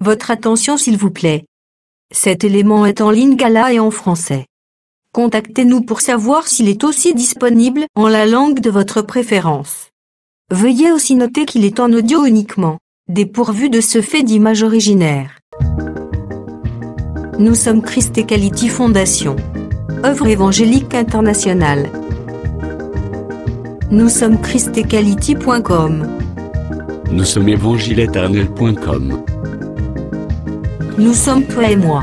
Votre attention s'il vous plaît. Cet élément est en lingala et en français. Contactez-nous pour savoir s'il est aussi disponible en la langue de votre préférence. Veuillez aussi noter qu'il est en audio uniquement, dépourvu de ce fait d'image originaire. Nous sommes Christ Equality Fondation, œuvre évangélique internationale. Nous sommes christequality.com. Nous sommes évangile-éternel.com. Nous sommes toi et moi.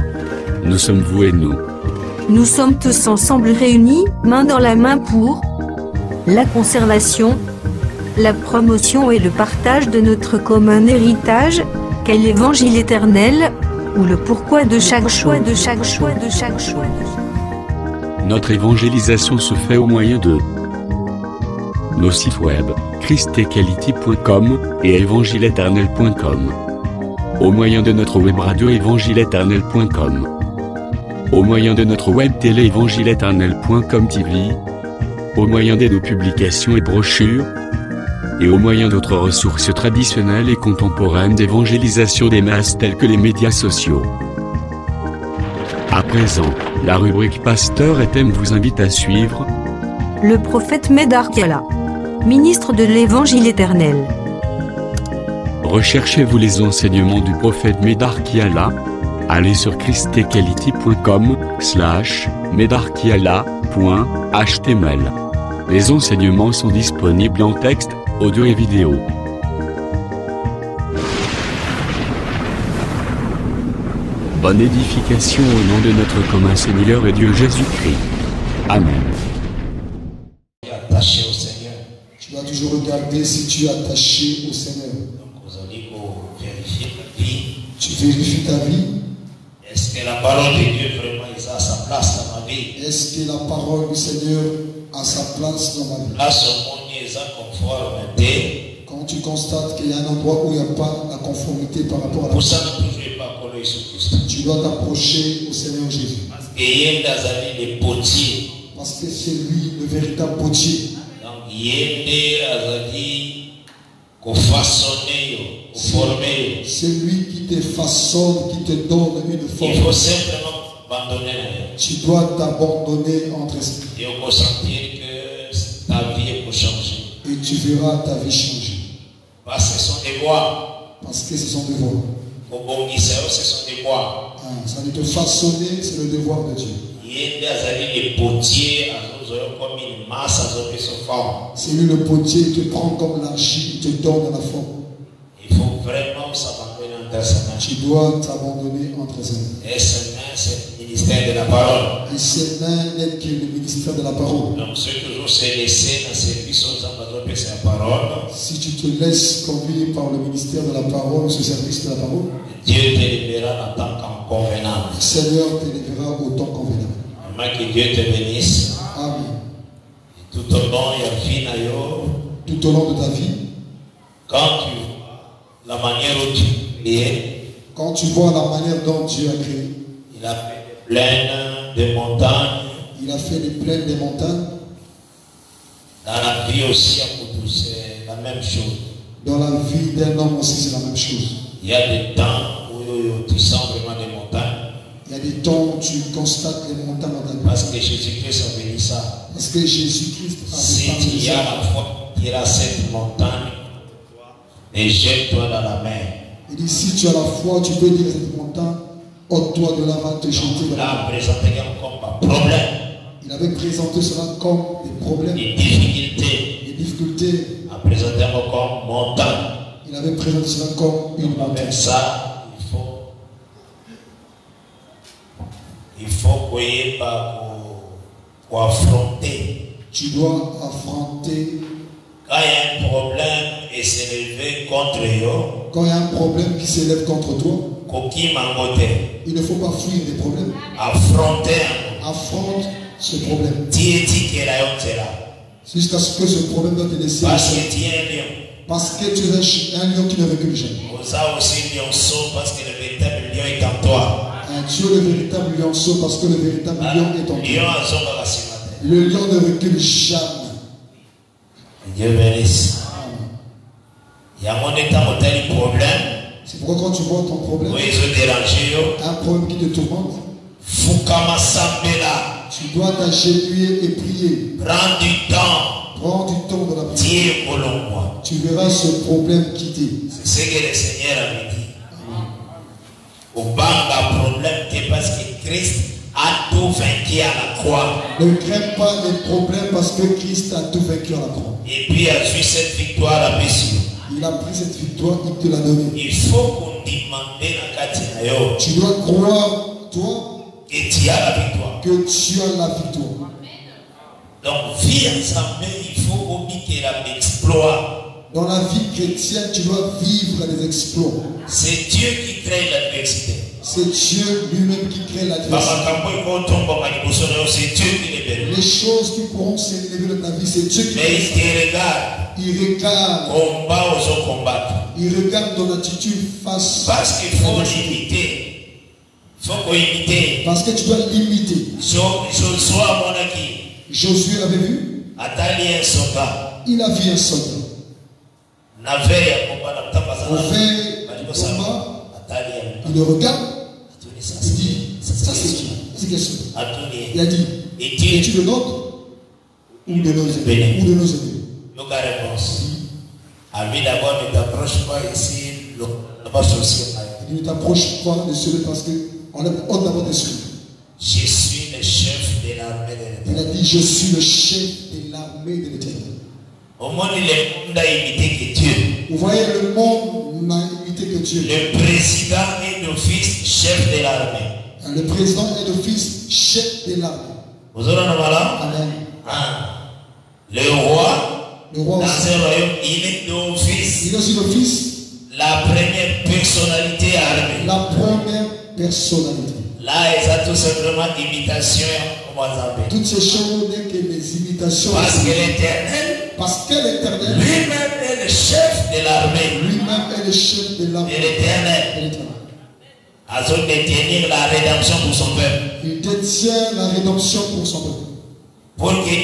Nous sommes vous et nous. Nous sommes tous ensemble réunis, main dans la main pour la conservation, la promotion et le partage de notre commun héritage, qu'est l'évangile éternel, ou le pourquoi de chaque choix, de chaque choix, de chaque choix. Notre évangélisation se fait au moyen de nos sites web, christequality.com et évangile-éternel.com. Au moyen de notre web radio évangile-éternel.com. Au moyen de notre web télé évangile-éternel.com TV. Au moyen de nos publications et brochures. Et au moyen d'autres ressources traditionnelles et contemporaines d'évangélisation des masses telles que les médias sociaux. À présent, la rubrique Pasteur et thème vous invite à suivre le prophète Médar Kiala, ministre de l'Évangile éternel. Recherchez-vous les enseignements du prophète Médar Kiala? Allez sur christequality.com/medarkiala.html. Les enseignements sont disponibles en texte, audio et vidéo. Bonne édification au nom de notre commun Seigneur et Dieu Jésus-Christ. Amen. Attaché au Seigneur. Tu dois toujours regarder si tu es attaché au Seigneur. Donc vous allez vérifier ta vie. Tu vérifies ta vie. Est-ce que la parole de Dieu vraiment est à sa place dans ma vie? Est-ce que la parole du Seigneur a sa place dans ma vie? Là, ce monde est inconformité. Quand tu constates qu'il y a un endroit où il n'y a pas la conformité par rapport à la Pour ça, ne touchez pas pour Jésus-Christ. tu dois t'approcher au Seigneur Jésus. Parce qu'il y a des potiers. Parce que c'est lui le véritable potier. Donc, il y a des façonné, formé. C'est lui qui te façonne, qui te donne une forme. Il faut simplement abandonner. Tu dois t'abandonner entre eux. Et on peut sentir que ta vie peut changer. Et tu verras ta vie changer. Parce que ce sont des voies. Parce que ce sont des voies. Au bon Israël, ce sont des voies. Ça veut te façonner, c'est le devoir de Dieu. Il y a des potiers, comme une masse, c'est lui le potier, il te prend comme l'argile, il te donne la forme. Il faut vraiment s'abandonner entre ses mains. Tu dois t'abandonner entre ses mains. Et ses mains, c'est le ministère de la parole. Et ses mains n'est que le ministère de la parole. Donc, ceux qui toujours se laisser dans ce service aux ambassadeurs de la parole. Si tu te laisses conduire par le ministère de la parole, ce service de la parole, Dieu t'élèvera en tant qu'inconvenable. Le Seigneur t'élèvera au temps convenable. Que Dieu te bénisse. Amen. Tout au long de ta vie, quand tu la manière dont tu es, quand tu vois la manière dont Dieu a créé, il a fait des plaines, des montagnes. Il a fait des plaines, des montagnes. Dans la vie aussi, c'est la même chose. Dans la vie d'un homme aussi, c'est la même chose. Il y a des temps où tu sens vraiment des montagnes. Il y a des temps où tu constates les montagnes dans ta vie. Parce que Jésus-Christ a béni ça. Parce que Jésus-Christ a béni ça. Si tu y as la foi, tu iras cette montagne et jette-toi dans la mer. Il dit, si tu as la foi, tu peux dire à cette montagne, ôte-toi de là, va te jeter dans la mer. Il a présenté comme un problème. Il avait présenté cela comme des problèmes. Des difficultés. Des difficultés. Il a présenté comme montagne. Il avait présenté cela comme une montagne. Avec ça, il faut pour affronter. Tu dois affronter. Quand il y a un problème et s'élever contre eux. Quand il y a un problème qui s'élève contre toi, il ne faut pas fuir des problèmes. Affronte ce problème. Jusqu'à ce que ce problème va te laisser. Parce que tu es un lion. Parce que tu es un lion qui ne recule jamais. Ça aussi lionceau parce que le véritable lion est en toi. Tu es le véritable lionceau parce que le véritable lion est en toi. Le lion ne recule jamais. Dieu bénisse. Il y a mon état, mon tel problème. C'est pourquoi quand tu vois ton problème, un problème qui te tourmente, tu dois t'agenouiller et prier. Prends du temps. Prends du temps dans la prière. Tu verras ce problème quitter. C'est ce que le Seigneur avait dit. Au banga problème, c'est parce que Christ a tout vaincu à la croix. Ne crains pas les problèmes parce que Christ a tout vaincu à la croix. Et puis il a vu cette victoire à Messie. Il a pris cette victoire, il te l'a donnée. Il faut qu'on demande à Katina. Tu dois croire, toi, et tu as la victoire. Que tu as la victoire. Donc, vie ensemble, il faut oublier l'exploit. Dans la vie chrétienne, tu dois vivre les exploits. C'est Dieu qui crée l'adversité. C'est Dieu lui-même qui crée l'adversité. C'est Dieu qui les bénit. Les choses qui pourront s'élever dans ta vie, c'est Dieu qui mais il te regarde. Il regarde. Combat aux combattre. Il regarde ton attitude face. Parce qu'il faut l'imiter. Il faut qu'on imite. Parce que tu dois l'imiter. Josué avait vu. Il a vu un soldat. Il le regarde. Il dit, ça c'est qui? C'est quel soldat? Il a dit, es-tu de notre ou de nos ennemis? Ou de nos ennemis? D'abord, ne t'approche pas ici. Il ne t'approche pas de celui parce qu'on a honte d'abord de celui. Je suis le chef de l'armée de l'Éternel. Il a dit, je suis le chef de l'armée de l'Éternel. Au monde, le monde a imité que Dieu. Vous voyez, le monde n'a imité que Dieu. Le président est d'office chef de l'armée. Le président est d'office chef de l'armée. Vous avez un malin? Amen. Le roi, dans un royaume, il est d'office. Il est aussi d'office. La première personnalité armée. La première personnalité. Là, ils ont tout simplement imitation. Toutes ces choses n'est que des imitations. Parce que l'Éternel lui-même est le chef de l'armée. Lui-même est le chef de l'armée. Et l'Éternel a détenir la rédemption pour son peuple. Il détient la rédemption pour son peuple. Pour qu'il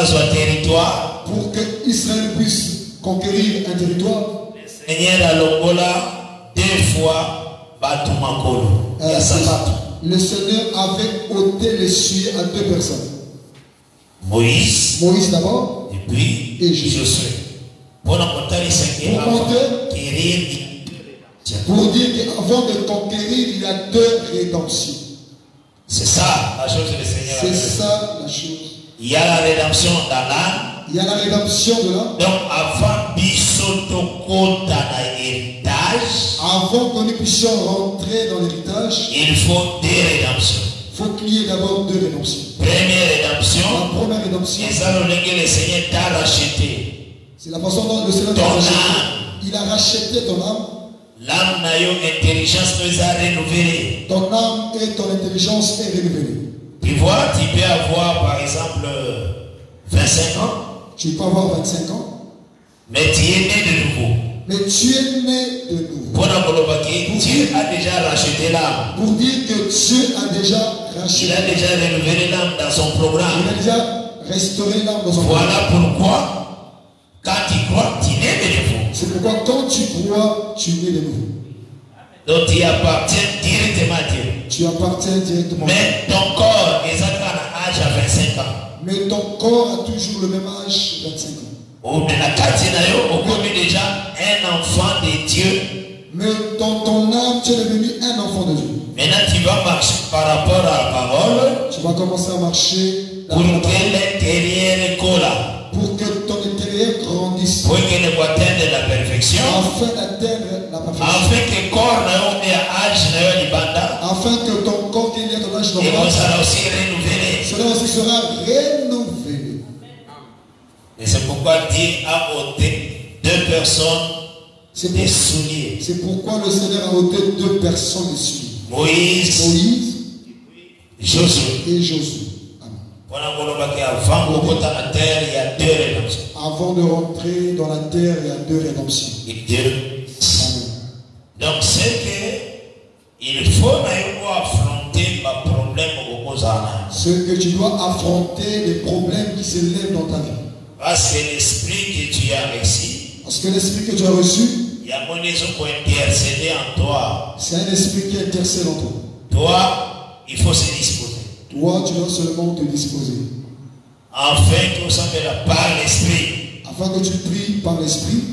soit territoire. Pour que Israël puisse conquérir un territoire. Le Seigneur a l'Ongola 2 fois Batumakolo. Le Seigneur avait ôté les souliers à 2 personnes. Moïse d'abord. Et puis Josué. Pour dire qu'avant de conquérir, il y a 2 rédemptions. C'est ça la chose que le Seigneur a fait. C'est ça la chose. Il y a la rédemption dans l'âme. Il y a la rédemption de l'âme. Donc avant avant que nous puissions rentrer dans l'héritage, il faut 2 rédemptions. Il faut qu'il y ait d'abord 2 rédemptions. Première rédemption. La première rédemption. Et ça, le Seigneur t'a racheté. C'est la façon dont le Seigneur t'a racheté. Il a racheté ton âme. L'âme n'a eu intelligence nous a renouvelé. Ton âme et ton intelligence est renouvelée. Tu vois, tu peux avoir par exemple 25 ans. Tu peux avoir 25 ans. Mais tu es né de nouveau. Mais tu es né de nouveau. Dieu a déjà racheté l'âme. Pour dire que Dieu a déjà racheté. Il a déjà renouvelé l'âme dans son programme. Il a déjà restauré l'âme dans son programme. Voilà pourquoi, quand tu crois, tu es né de nouveau. C'est pourquoi quand tu crois, tu es né de nouveau. Donc tu appartiens directement à Dieu. Tu appartiens directement à Dieu. Mais ton corps est à l'âge à 25 ans. Mais ton corps a toujours le même âge, 25 ans. On est déjà un enfant de Dieu. Mais dans ton âme, tu es devenu un enfant de Dieu. Maintenant, tu vas marcher par rapport à la parole. Tu vas commencer à marcher pour que l'intérieur colle. Pour que ton intérieur grandisse. Pour que le atteindre de la perfection. Afin d'atteindre la perfection. Afin que corps afin que ton corps qui est ton âge normal. Et ça aussi renouvelé. Cela aussi sera renouvelé. Et c'est pourquoi Dieu a ôté 2 personnes des souliers. C'est pourquoi le Seigneur a ôté 2 personnes des souliers. Moïse Josué. Et Josué. Avant de rentrer dans la terre, il y a 2 rédemptions. Donc c'est que il faut affronter ma problème au Kozana. Ce que tu dois affronter les problèmes qui s'élèvent dans ta vie. Parce que l'esprit que tu as reçu. Parce que l'esprit que tu as reçu. C'est un esprit qui intercède en toi. Toi, il faut se disposer. Toi, tu dois seulement te disposer. Afin que ça me par l'esprit. Afin que tu pries par l'esprit.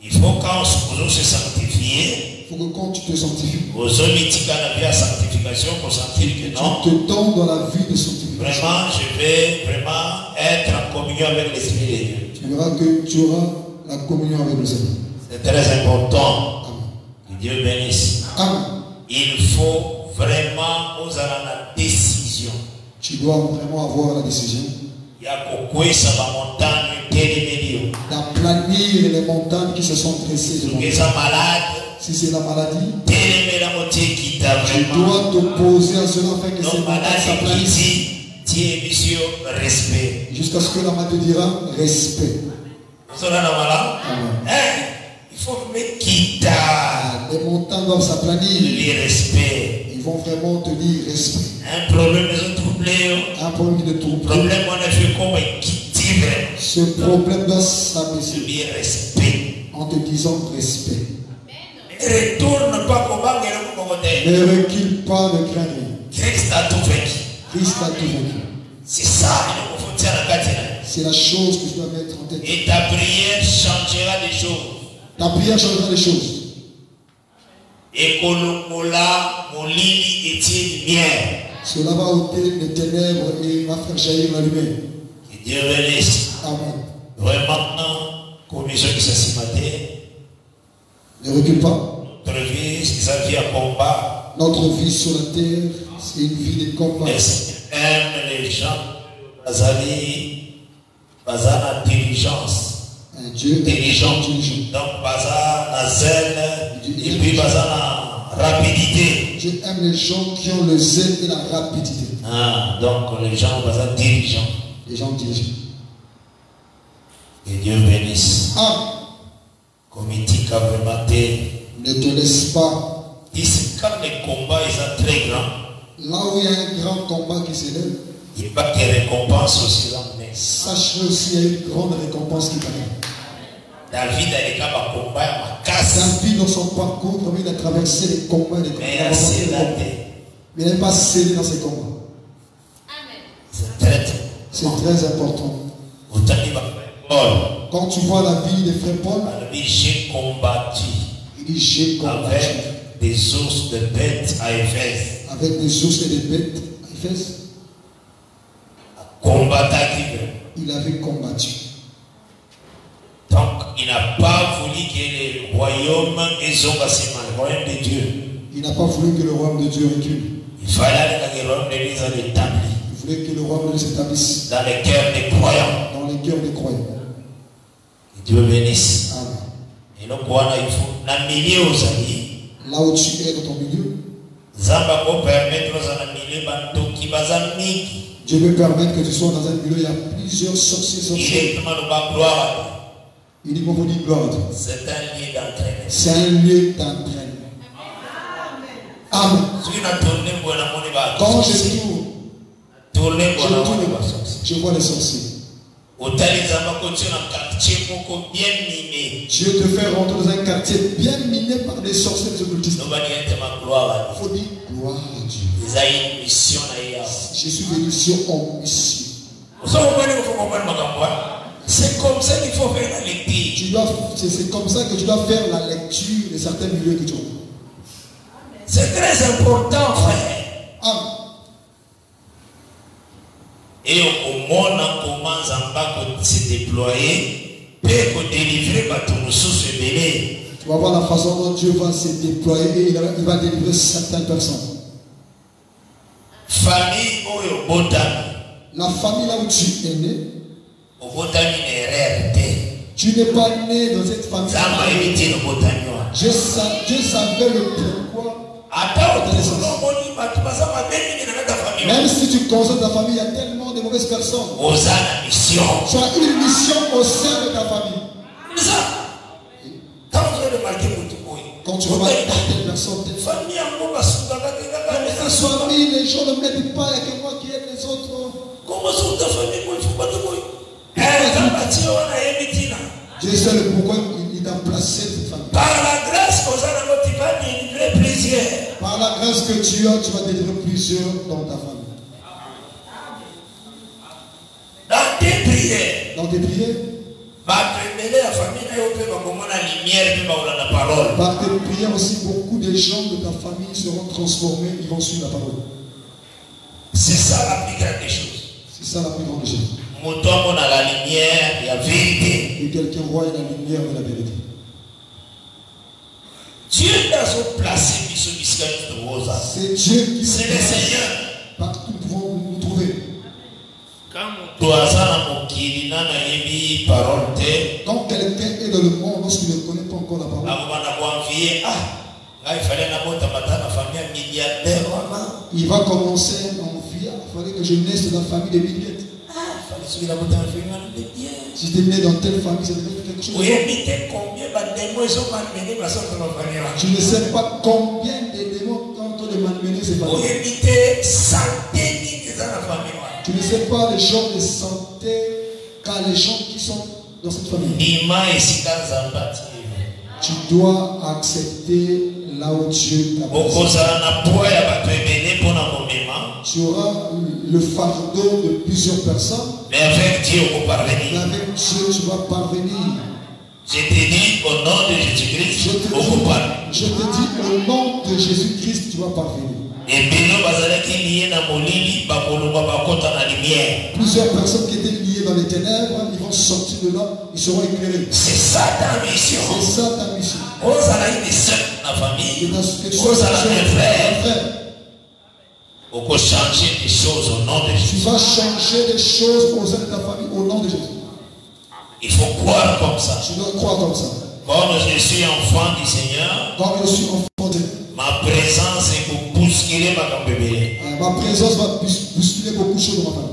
Il faut quand on se sanctifier. Il faut que quand tu te sanctifies. Aux hommes qui ont la sanctification pour sentir que non. Tu te tends dans la vie de sanctification. Vraiment, je vais vraiment être en communion avec l'esprit de Dieu. Tu verras que tu auras la communion avec le Seigneur. C'est très important. Amen. Que Dieu bénisse. Amen. Il faut vraiment oser la décision. Tu dois vraiment avoir la décision d'aplanir les montagnes qui se sont dressées devant toi. Si c'est la maladie, tu dois t'opposer à cela afin que ces montagnes s'aplanissent. Jusqu'à ce que la main te dira respect. Amen. Il faut me quitter. Les montagnes doivent s'aplanir. Respect. Ils vont vraiment te dire respect. Un problème de troublé. Un problème qui te trouble. Problème on a fait comme quitter. Ce problème doit s'abaisser. Respect. En te disant respect. Retourne pas comme ne recule pas, ne crains rien. Christ a tout vaincu. Christ a tout vaincu. C'est ça, c'est la chose que tu dois mettre en tête. Et ta prière changera les choses. Ta prière changera les choses. Et Kolomola, Molini, et lumière. Cela va ôter les ténèbres et va faire jaillir la lumière. Que Dieu bénisse. Amen. Maintenant, commission qui s'est maté. Ne recule pas. Notre vie, c'est sa vie à combat. Notre vie sur la terre, c'est une vie de combat. Aime les gens. Bazali, bazana intelligence. Un Dieu intelligent. Donc, bazana zèle. Et puis, bazana rapidité. Dieu aime les gens qui ont le zèle et la rapidité. Ah, donc les gens bazana dirigeants. Les gens dirigeants. Que Dieu bénisse. Ah. Comité Kabemate. Ne te laisse pas. Ici, quand les combats sont très grands. Là où il y a un grand combat qui s'élève. Il n'y a pas de récompense aussi là. Sache aussi qu'il y a une grande récompense qui t'arrive. David dans son parcours, comme il a traversé les combats, mais il n'est pas scellé dans ses combats. C'est très important. Quand tu vois la vie de frère Paul, j'ai combattu. Il dit j'ai combattu. Avec des os de bêtes à Éphèse. Avec des os et des bêtes à Éphèse. Il avait combattu. Donc, il n'a pas voulu que le royaume de Dieu. Il n'a pas voulu que le royaume de Dieu recule. Il fallait que le royaume de Dieu s'établisse. Il voulait que le royaume de Dieu s'établisse. Dans les cœurs des croyants. Dans les cœurs des croyants. Que Dieu bénisse. Amen. Et donc, il faut la milieu aux amis. Là où tu es dans ton milieu. Zamba peut permettre aux milieu qui va Dieu veut permettre que tu sois dans un milieu, il y a plusieurs sorciers. Il dit qu'on vous dit gloire. C'est un lieu d'entraînement. C'est un lieu d'entraînement. Amen. Quand je tourne, je vois les sorciers. Dieu te fait rentrer dans un quartier bien miné par des sorciers des occultistes. Il faut dire gloire à Dieu. Je suis venu sur en mission. C'est comme ça qu'il faut faire la lecture. C'est comme ça que tu dois faire la lecture de certains milieux que tu as. C'est très important, frère. Amen. Et au monde, on commence à se déployer, peut délivrer tout ce bébé. Tu vas voir la façon dont Dieu va se déployer et il va délivrer certaines personnes. Famille ou Botami. La famille là où tu es né. Tu n'es pas né dans cette famille. Dieu savait le pourquoi. Même si tu constates ta famille, il y a tellement de mauvaises personnes. Tu as une mission au sein de ta famille. Quand tu remarques telle personne, telle famille, les gens ne m'aident pas, il n'y a que moi qui aide les autres. Dieu sait le pourquoi il t'a placé cette famille. plusieurs. Par la grâce que tu as, tu vas délivrer plusieurs dans ta famille. Dans tes prières. Dans tes prières. Par tes prières aussi, beaucoup de gens de ta famille seront transformés, ils vont suivre la parole. C'est ça la plus grande des choses. C'est ça la plus grande des choses. On a la lumière, il y a vérité. Et quelqu'un voit la lumière de la vérité. Dieu a placé c'est Dieu qui c'est le Seigneur. Partout nous pouvons nous trouver. Quand quelqu'un est dans le monde, lorsqu'il ne connaît pas encore la parole, il va commencer à envier. Il fallait que je naisse dans la famille des milliers. Si tu es né dans telle famille, ça devait être quelque chose. Tu ne sais pas combien de démons tentent de malmener ces familles. Tu ne sais pas les gens de santé car les gens qui sont dans cette famille. Tu dois accepter là où Dieu t'a placé. Tu auras le fardeau de plusieurs personnes. Mais avec Dieu, vous parvenez. Mais avec Dieu, tu vas parvenir. Je te dis au nom de Jésus-Christ, je te dis au nom de Jésus-Christ, tu vas parvenir. Plusieurs personnes qui étaient liées dans les ténèbres, ils vont sortir de là, ils seront éclairés. C'est ça ta mission. C'est ça ta mission. On peut changer des choses au nom de Jésus. Tu vas changer des choses au sein de ta famille au nom de Jésus. Il faut croire comme ça. Tu dois croire comme ça. Quand je suis enfant du Seigneur, quand je suis enfant de ma présence est pour bousculer ma bébé. Ma présence va bousculer beaucoup de choses dans ma famille.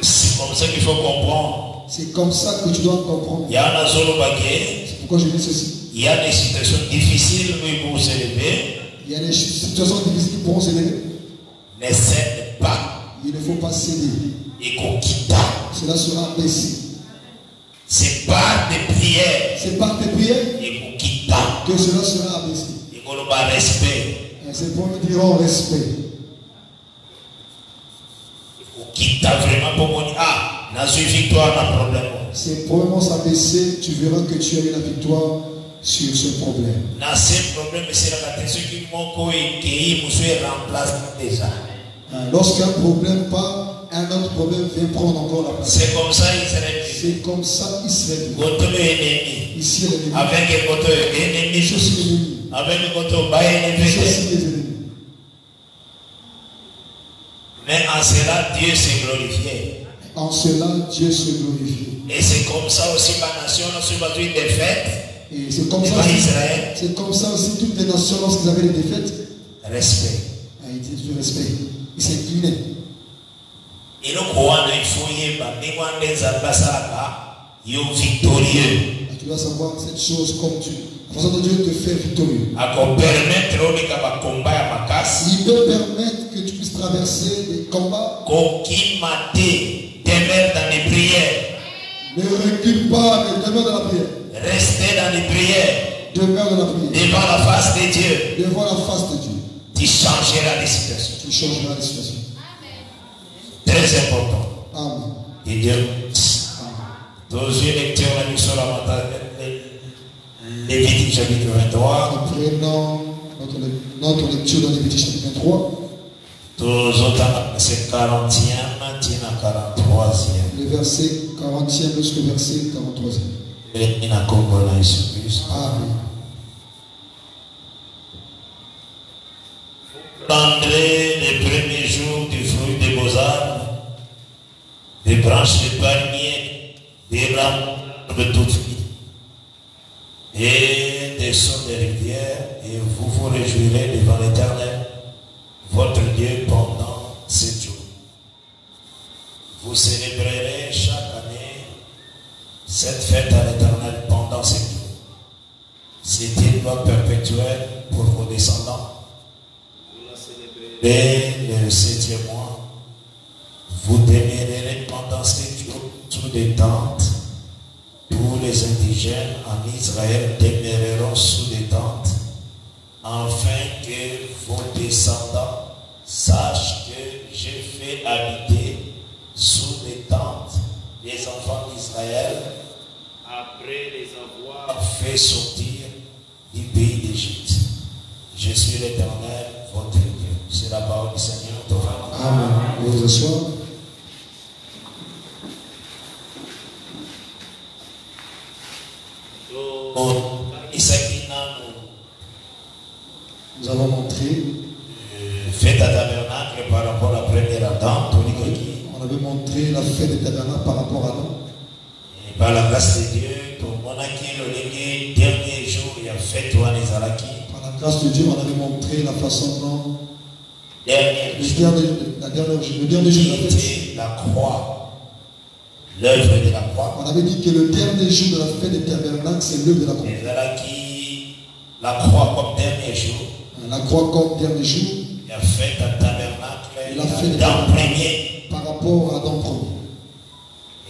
C'est comme ça qu'il faut comprendre. C'est comme ça que tu dois comprendre. C'est pourquoi je dis ceci. Il y a des situations difficiles où il faut s'élever. Il y a des situations difficiles qui pourront s'élever. Ne cède pas. Il ne faut pas céder. Et qu'on quitte. Cela sera abaissé. C'est par des prières. C'est par tes prières. Et qu'on quitte. Que cela sera abaissé. Et qu'on aura respect. C'est pour nous dirons respect. Quitte vraiment pour mon n'a eu victoire dans le problème. C'est probablement s'abaisser, tu verras que tu as eu la victoire sur ce problème. Dans ce problème, c'est la question qui manque et qui nous remplace déjà. Lorsqu'un problème part, un autre problème vient prendre encore la place. C'est comme ça Israël. C'est comme ça Israël. Ici l'ennemi. Avec un côté ennemi. Je suis l'ennemi. Avec un côté bas ennemi. Je suis les ennemis. Mais en cela, Dieu s'est glorifié. En cela, Dieu se glorifie. Et c'est comme ça aussi ma nation, lorsqu'ils ont eu des défaites. Et c'est comme ça. C'est comme ça aussi toutes les nations lorsqu'ils avaient des défaites. Respect. Il dit du respect. Il s'inclinait. Et le Coran, il faut y victorieux. Tu dois savoir cette chose comme tu. La façon dont Dieu te fait victorieux. Il peut permettre que tu puisses traverser des combats. Demeure dans les prières. Ne recule pas, mais demeure dans la prière. Restez dans les prières. Demeure dans la prière. Devant la face de Dieu. Devant la face de Dieu. Tu changeras les situations. Tu changeras les situations. Très important. Amen. Et Dieu. Deuxième lecture, la mission Lévitique chapitre 23. Nous prenons notre lecture dans Lévitique chapitre 23. C'est 40e, 43e. Le verset 40e jusqu'au verset 43e. Amen. Prendrez les premiers jours du fruit des beaux-arts, des branches de palmiers, des rames de toute vie, et des sons des rivières, et vous vous réjouirez devant l'Éternel, votre Dieu, pendant 7 jours. Vous célébrerez chaque année cette fête à l'Éternel pendant 7 jours. C'est une loi perpétuelle pour vos descendants. Et le 7e mois, vous demeurerez pendant 7 jours sous des tentes. Tous les indigènes en Israël demeureront sous des tentes afin que vos descendants sachent que j'ai fait habiter sous les tentes les enfants d'Israël après les avoir fait sortir du pays d'Égypte. Je suis l'Éternel, votre Dieu. C'est la parole du Seigneur. Amen. Vous asseoir. Nous avons montré fête à tabernacle par rapport à la première Adam. On avait montré la fête des tabernacles par rapport à Adam. Et par la grâce de Dieu, on a dit le dernier jour, il y a fête ou les Alaki. Par la grâce de Dieu, on avait montré la façon dont le dernier jour de la fête, la croix, l'œuvre de la croix. On avait dit que le dernier jour de la fête des tabernacles, c'est l'œuvre de la croix. Les Alaki, la croix comme dernier jour. La croix comme dernier jour. Il y a fête à tabernacle, il a fait Adam premier. Par rapport à Adam premier.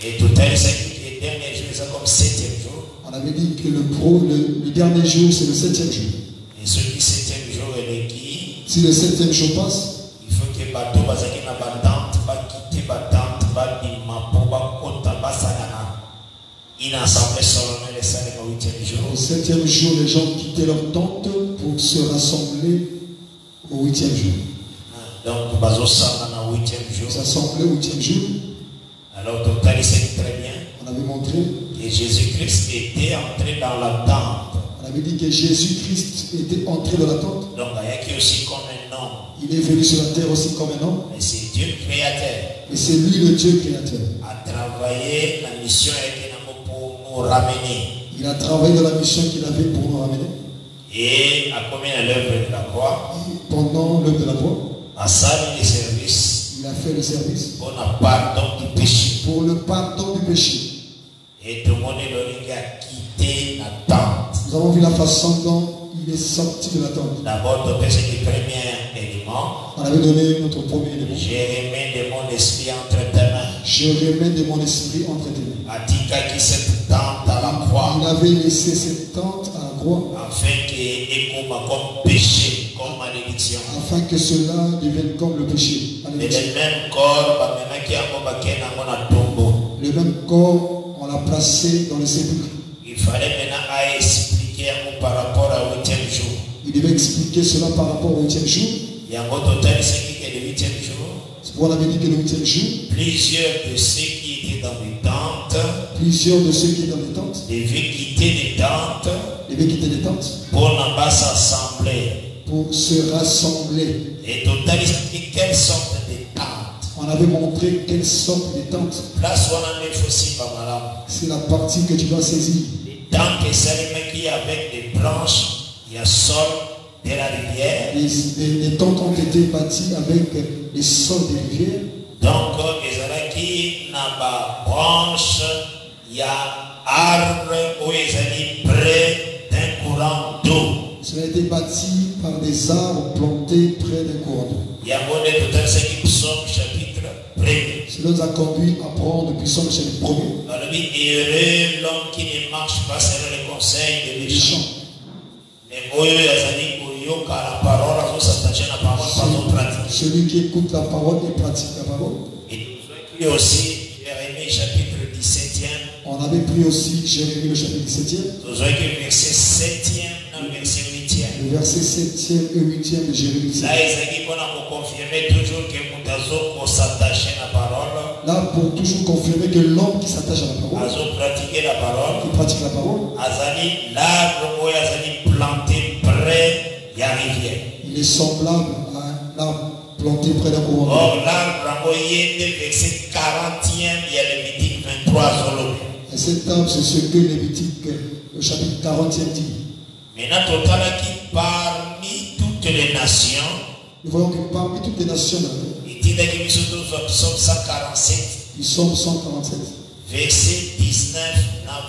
Et tout à l'heure, c'est que le dernier jour, c'est comme 7e jour. On avait dit que le dernier jour, c'est le 7e jour. Et celui 7e jour est qui? Si le 7e jour passe, il faut que bateau bazaki na batante, ba quitter batante, ba bima pour ba kota ba sanana. Il a assemblé solennelle les salles au 8e jour. Au 7e jour, les gens quittaient leur tente pour se rassembler au 8e jour. Donc, bazo sanana au 8e jour. S'assembler au 8e jour. Alors, total, c'est très bien. On avait montré que Jésus-Christ était entré dans la tente. On avait dit que Jésus-Christ était entré dans la tente. Donc, il y a qui aussi comme un homme. Il est venu sur la terre aussi comme un homme. Mais c'est Dieu créateur. Et c'est lui le Dieu créateur. A travaillé la mission pour nous ramener. Il a travaillé dans la mission qu'il avait pour nous ramener. Et a commis l'œuvre de la croix. Et pendant l'œuvre de la croix, a servi le service. Il a fait le service. Pour le pardon du péché. Pour le pardon du péché. Et tout le monde a quitté la tente. Nous avons vu la façon dont il est sorti de la tente. D'abord, c'est le premier élément. On avait donné notre premier élément. Je remets de mon esprit entre tes mains. Je remets de mon esprit entre tes mains. Atika qui cette tente à la croix. Il avait laissé cette tente à la croix. Afin qu'il comme péché, comme malédiction. Afin que cela devienne comme le péché. Mais le même corps, le même corps, on l'a placé dans le sépulcre. Il fallait maintenant expliquer par rapport au 8e jour. Il devait expliquer cela par rapport au 8e jour. Et en total, c'est qui est le 8e jour. C'est pourquoi on avait dit que le 8e jour, plusieurs de ceux qui étaient dans les tentes, devaient quitter les tentes, pour n'en pas s'assembler, pour se rassembler. Et total, c'est quelle sorte de tentes. On avait montré quelle sorte de tentes. C'est la partie que tu dois saisir. Les tentes qui avec des branches, il y a sol de la rivière. Les tentes ont été bâties avec les sols des rivières. Donc, qui n'a pas branche, il y a arbre où ils sont près d'un courant d'eau. Cela a été bâti par des arbres plantés près d'un courant d'eau. Il y a un psaume chapitre 1er. Cela nous a conduit à prendre depuis Psaume chapitre 1er. Et heureux l'homme qui ne marche pas selon les conseils des méchants. Mais celui qui écoute la parole et pratique la parole. Et aussi Jérémie chapitre 17e. On avait pris aussi Jérémie le chapitre 17e. Le verset 7e, le verset 8e. Le verset 7e et 8e de Jérémie 17e. Là, il pour confirmer toujours que nous s'attacher à la parole. Là, pour toujours confirmer que l'homme qui s'attache à la parole, pratiquer la parole, qui pratique la parole, Azali, l'arbre où Azali planté près de la rivière. Il est semblable à un arbre planté près d'un courant d'eau. Or, l'arbre, verset 40e, il y a le Lévitique 23 Zolomé. Et cet arbre, c'est ce que Lévitique, le chapitre 40e dit. Maintenant, total qui parmi toutes les nations, nous voyons que parmi toutes les nations, il dit dans le psaume 147, Psaume 147, verset 19 à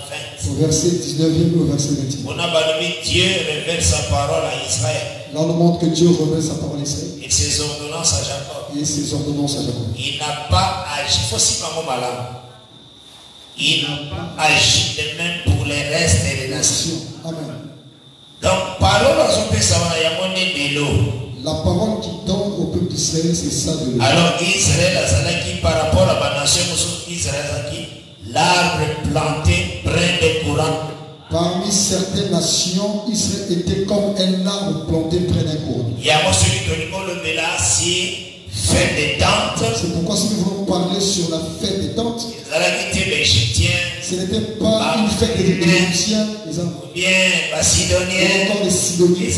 20. Au verset 19e et au verset 20e. On a parlé, Dieu révèle sa parole à Israël. Là, on nous montre que Dieu révèle sa parole à Israël. Et ses ordonnances à Jacob. Et ses ordonnances à Jacob. Il n'a pas agi, il faut si maman malade. Il n'a pas agi de même pour les restes des nations. Amen. Donc, parole à son père, ça va y avoir La parole qui donne au peuple d'Israël, c'est ça de l'eau. Alors Israël a qui par rapport à la nation Israël l'arbre planté près des courants. Parmi certaines nations, Israël était comme un arbre planté près d'un courant. C'est pourquoi si nous voulons parler sur la fête des tentes, ce n'était pas une fête des Égyptiens, ou encore des Sidoniens.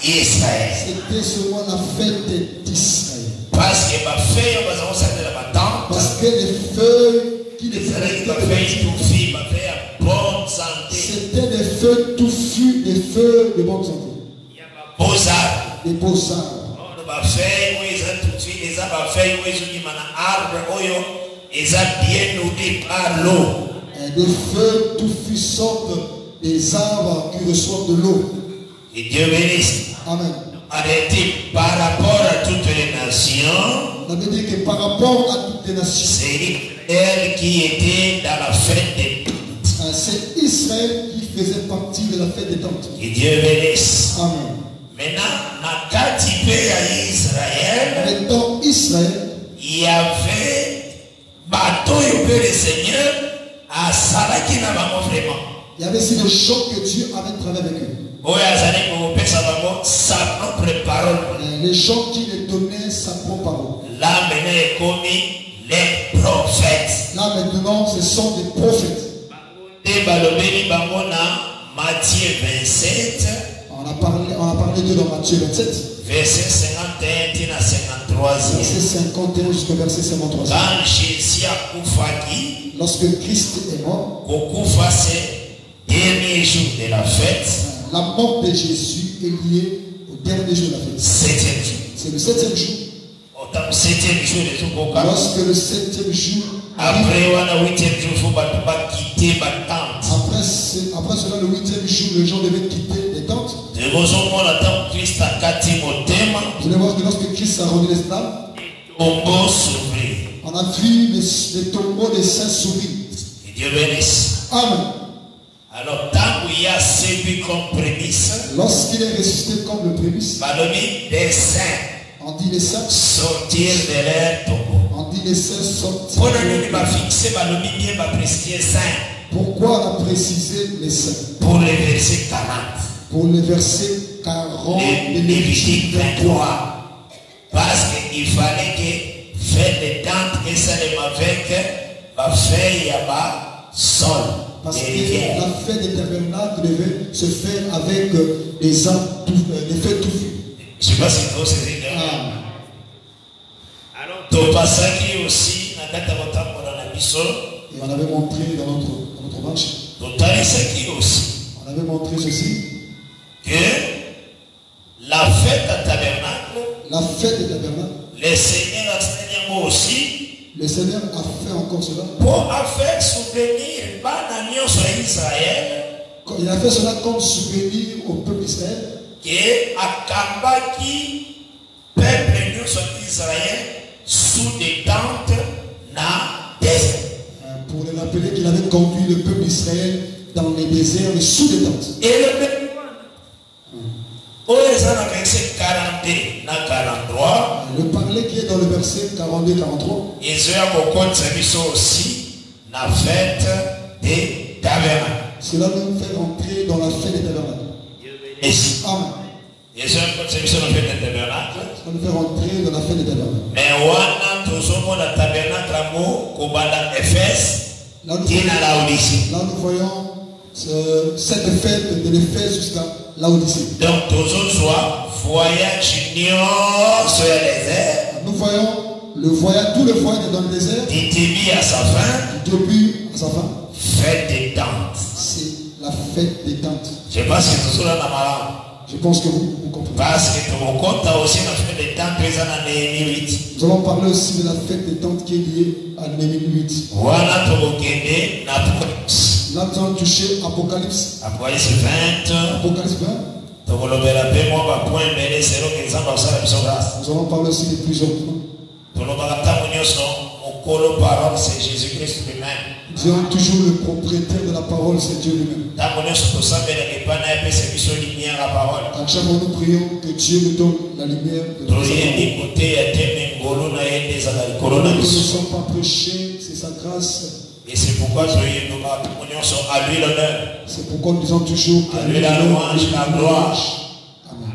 C'était seulement la fête d'Israël. Parce que les feuilles qui les c'était des feux touffus, des feux de bonne santé. Des beaux arbres. Des feux touffus sortent des arbres qui reçoivent de l'eau. Et Dieu bénisse. Amen. Par rapport à toutes les nations, ça veut dire que par rapport à toutes les nations, c'est elle qui était dans la fête des tentes. C'est Israël qui faisait partie de la fête des tentes. Et Dieu bénisse. Amen. Maintenant, Israël, dans Israël, il y avait bateau le Seigneur à Salaki na vraiment. Il y avait aussi des gens que Dieu avait travaillé avec eux. Sa propre parole. Les gens qui lui donnaient sa propre parole. Là maintenant est commis les prophètes. Là maintenant ce sont des prophètes. Matthieu 27. On a parlé d'eux dans Matthieu 27. Verset 51 à 53. Verset 51 jusqu'au verset 53. Quand Jésus a coupé, lorsque Christ est mort, c'est dernier jour de la fête. La mort de Jésus est liée au dernier jour de la fête. 7e jour. C'est le 7e jour. Lorsque le 7e jour. Après le 8e jour, il faut pas quitter ma tente. Après cela, le 8e jour, les gens devaient quitter les tentes. Vous allez voir que lorsque Christ a rendu l'esclave, on a vu les tombeaux des saints s'ouvrir. Dieu bénisse. Amen. Alors, tant qu'il y a servi comme prémisse, lorsqu'il est ressuscité comme le prémisse, des saints, on dit les saints sortir de leur tombeau. On dit les saints sortir. Pourquoi on a précisé les saints? Pour les versets 40. Pour les versets 40 de Lévitique 23. Parce qu'il fallait que faire des tentes et ça les avec ma feuille là-bas sol. Parce que la fête des tabernacles devait se faire avec des arbres, des feuilles touffues. Je ne sais pas si vous savez. Alors, Topasaki aussi, et on avait montré dans notre marche. Aussi. On avait montré ceci. Que la fête à tabernacle. La fête des tabernacles. Le Seigneur a aussi. Le Seigneur a fait encore cela. Pour faire souvenir Israël. Il a fait cela comme souvenir au peuple d'Israël. Que Akambaki, peuple d'Israël, sous des tentes na désert. Pour les rappeler qu'il avait conduit le peuple d'Israël dans les déserts, mais sous des tentes. Et le peuple. Verset 42 na 43. Le parler qui est dans le verset 42-43. Israël aussi la fête des tabernacles. Cela nous fait rentrer dans la fête des tabernacles. Amen. Israël la fête des tabernacles. Ça nous fait rentrer dans la fête des tabernacles. Mais wana tozomo la tabernacle amo kobanda Éphèse. Là nous voyons cette fête de l'Éphèse jusqu'à Laodicée. Donc voyage sur le désert. Nous voyons le voyage, tout le voyage dans le désert. Du début à sa fin. Du début à sa fin. Fête des tentes. C'est la fête des tentes. Je pense que tout cela n'a pas. Je pense que vous comprenez. Parce que ton compte a aussi la fête des tentes présente en Néhémie 8. Nous allons parler aussi de la fête des tentes qui est liée à Néhémie 8. Voilà ton gagné l'Apocalypse. Là nous allons toucher Apocalypse. Apocalypse 20. Apocalypse 20. Nous allons parler aussi de plusieurs points. C'est Jésus-Christ lui-même. Nous avons toujours le propriétaire de la parole, c'est Dieu lui-même. À chaque fois nous prions que Dieu nous donne la lumière de Dieu. Nous ne sommes pas prêchés, c'est sa grâce. Et c'est pourquoi nous sommes à lui l'honneur. C'est pourquoi nous disons toujours à lui la louange, la gloire.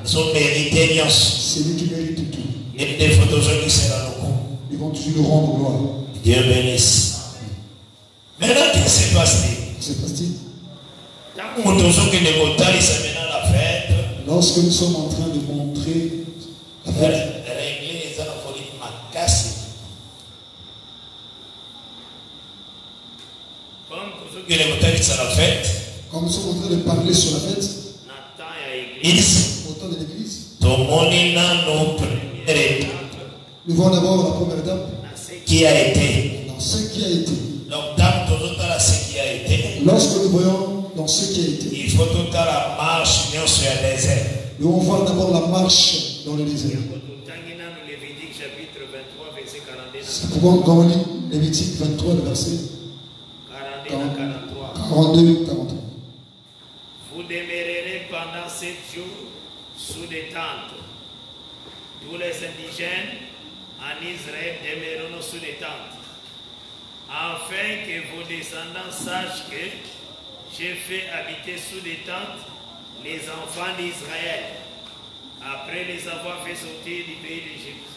C'est lui qui mérite tout. Et des photos qui sont dans nos coups. Ils vont toujours nous rendre gloire. Dieu bénisse. Maintenant, qu'est-ce qui s'est passé? Lorsque nous sommes en train de montrer la fête, quand nous sommes en train de parler sur la fête, au temps de l'église, nous voyons d'abord la première étape qui a été. Dans ce qui a été. Donc, dans ce qui a été, lorsque nous voyons dans ce qui a été, il faut tout à la marche sur le désert. Nous allons voir d'abord la marche dans le désert. C'est pourquoi quand on lit Lévitique 23, le verset 42, 43. Vous demeurerez pendant 7 jours sous des tentes. Tous les indigènes en Israël demeureront sous des tentes, afin que vos descendants sachent que j'ai fait habiter sous des tentes les enfants d'Israël, après les avoir fait sortir du pays d'Égypte.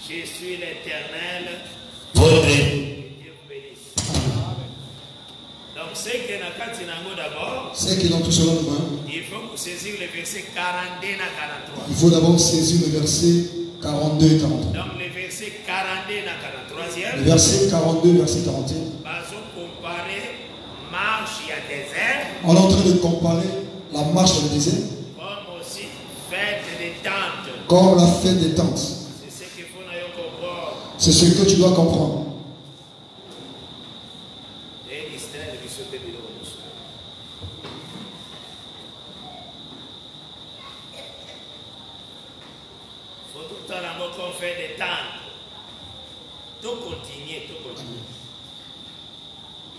Je suis l'Éternel. Dieu vous bénisse. Donc, c'est que d'abord, c'est que dans tout cela, il faut saisir le verset 42 à 43. Il faut d'abord saisir le verset 42 et 43. Donc, le verset 42 à 43e. Le verset 42, verset 41. On est en train de comparer la marche dans le désert. Comme aussi fête des tentes. Comme la fête des tentes. C'est ce qu'il faut comprendre. C'est ce que tu dois comprendre. Faut tout le temps qu'on fait des tentes. Tout continuer.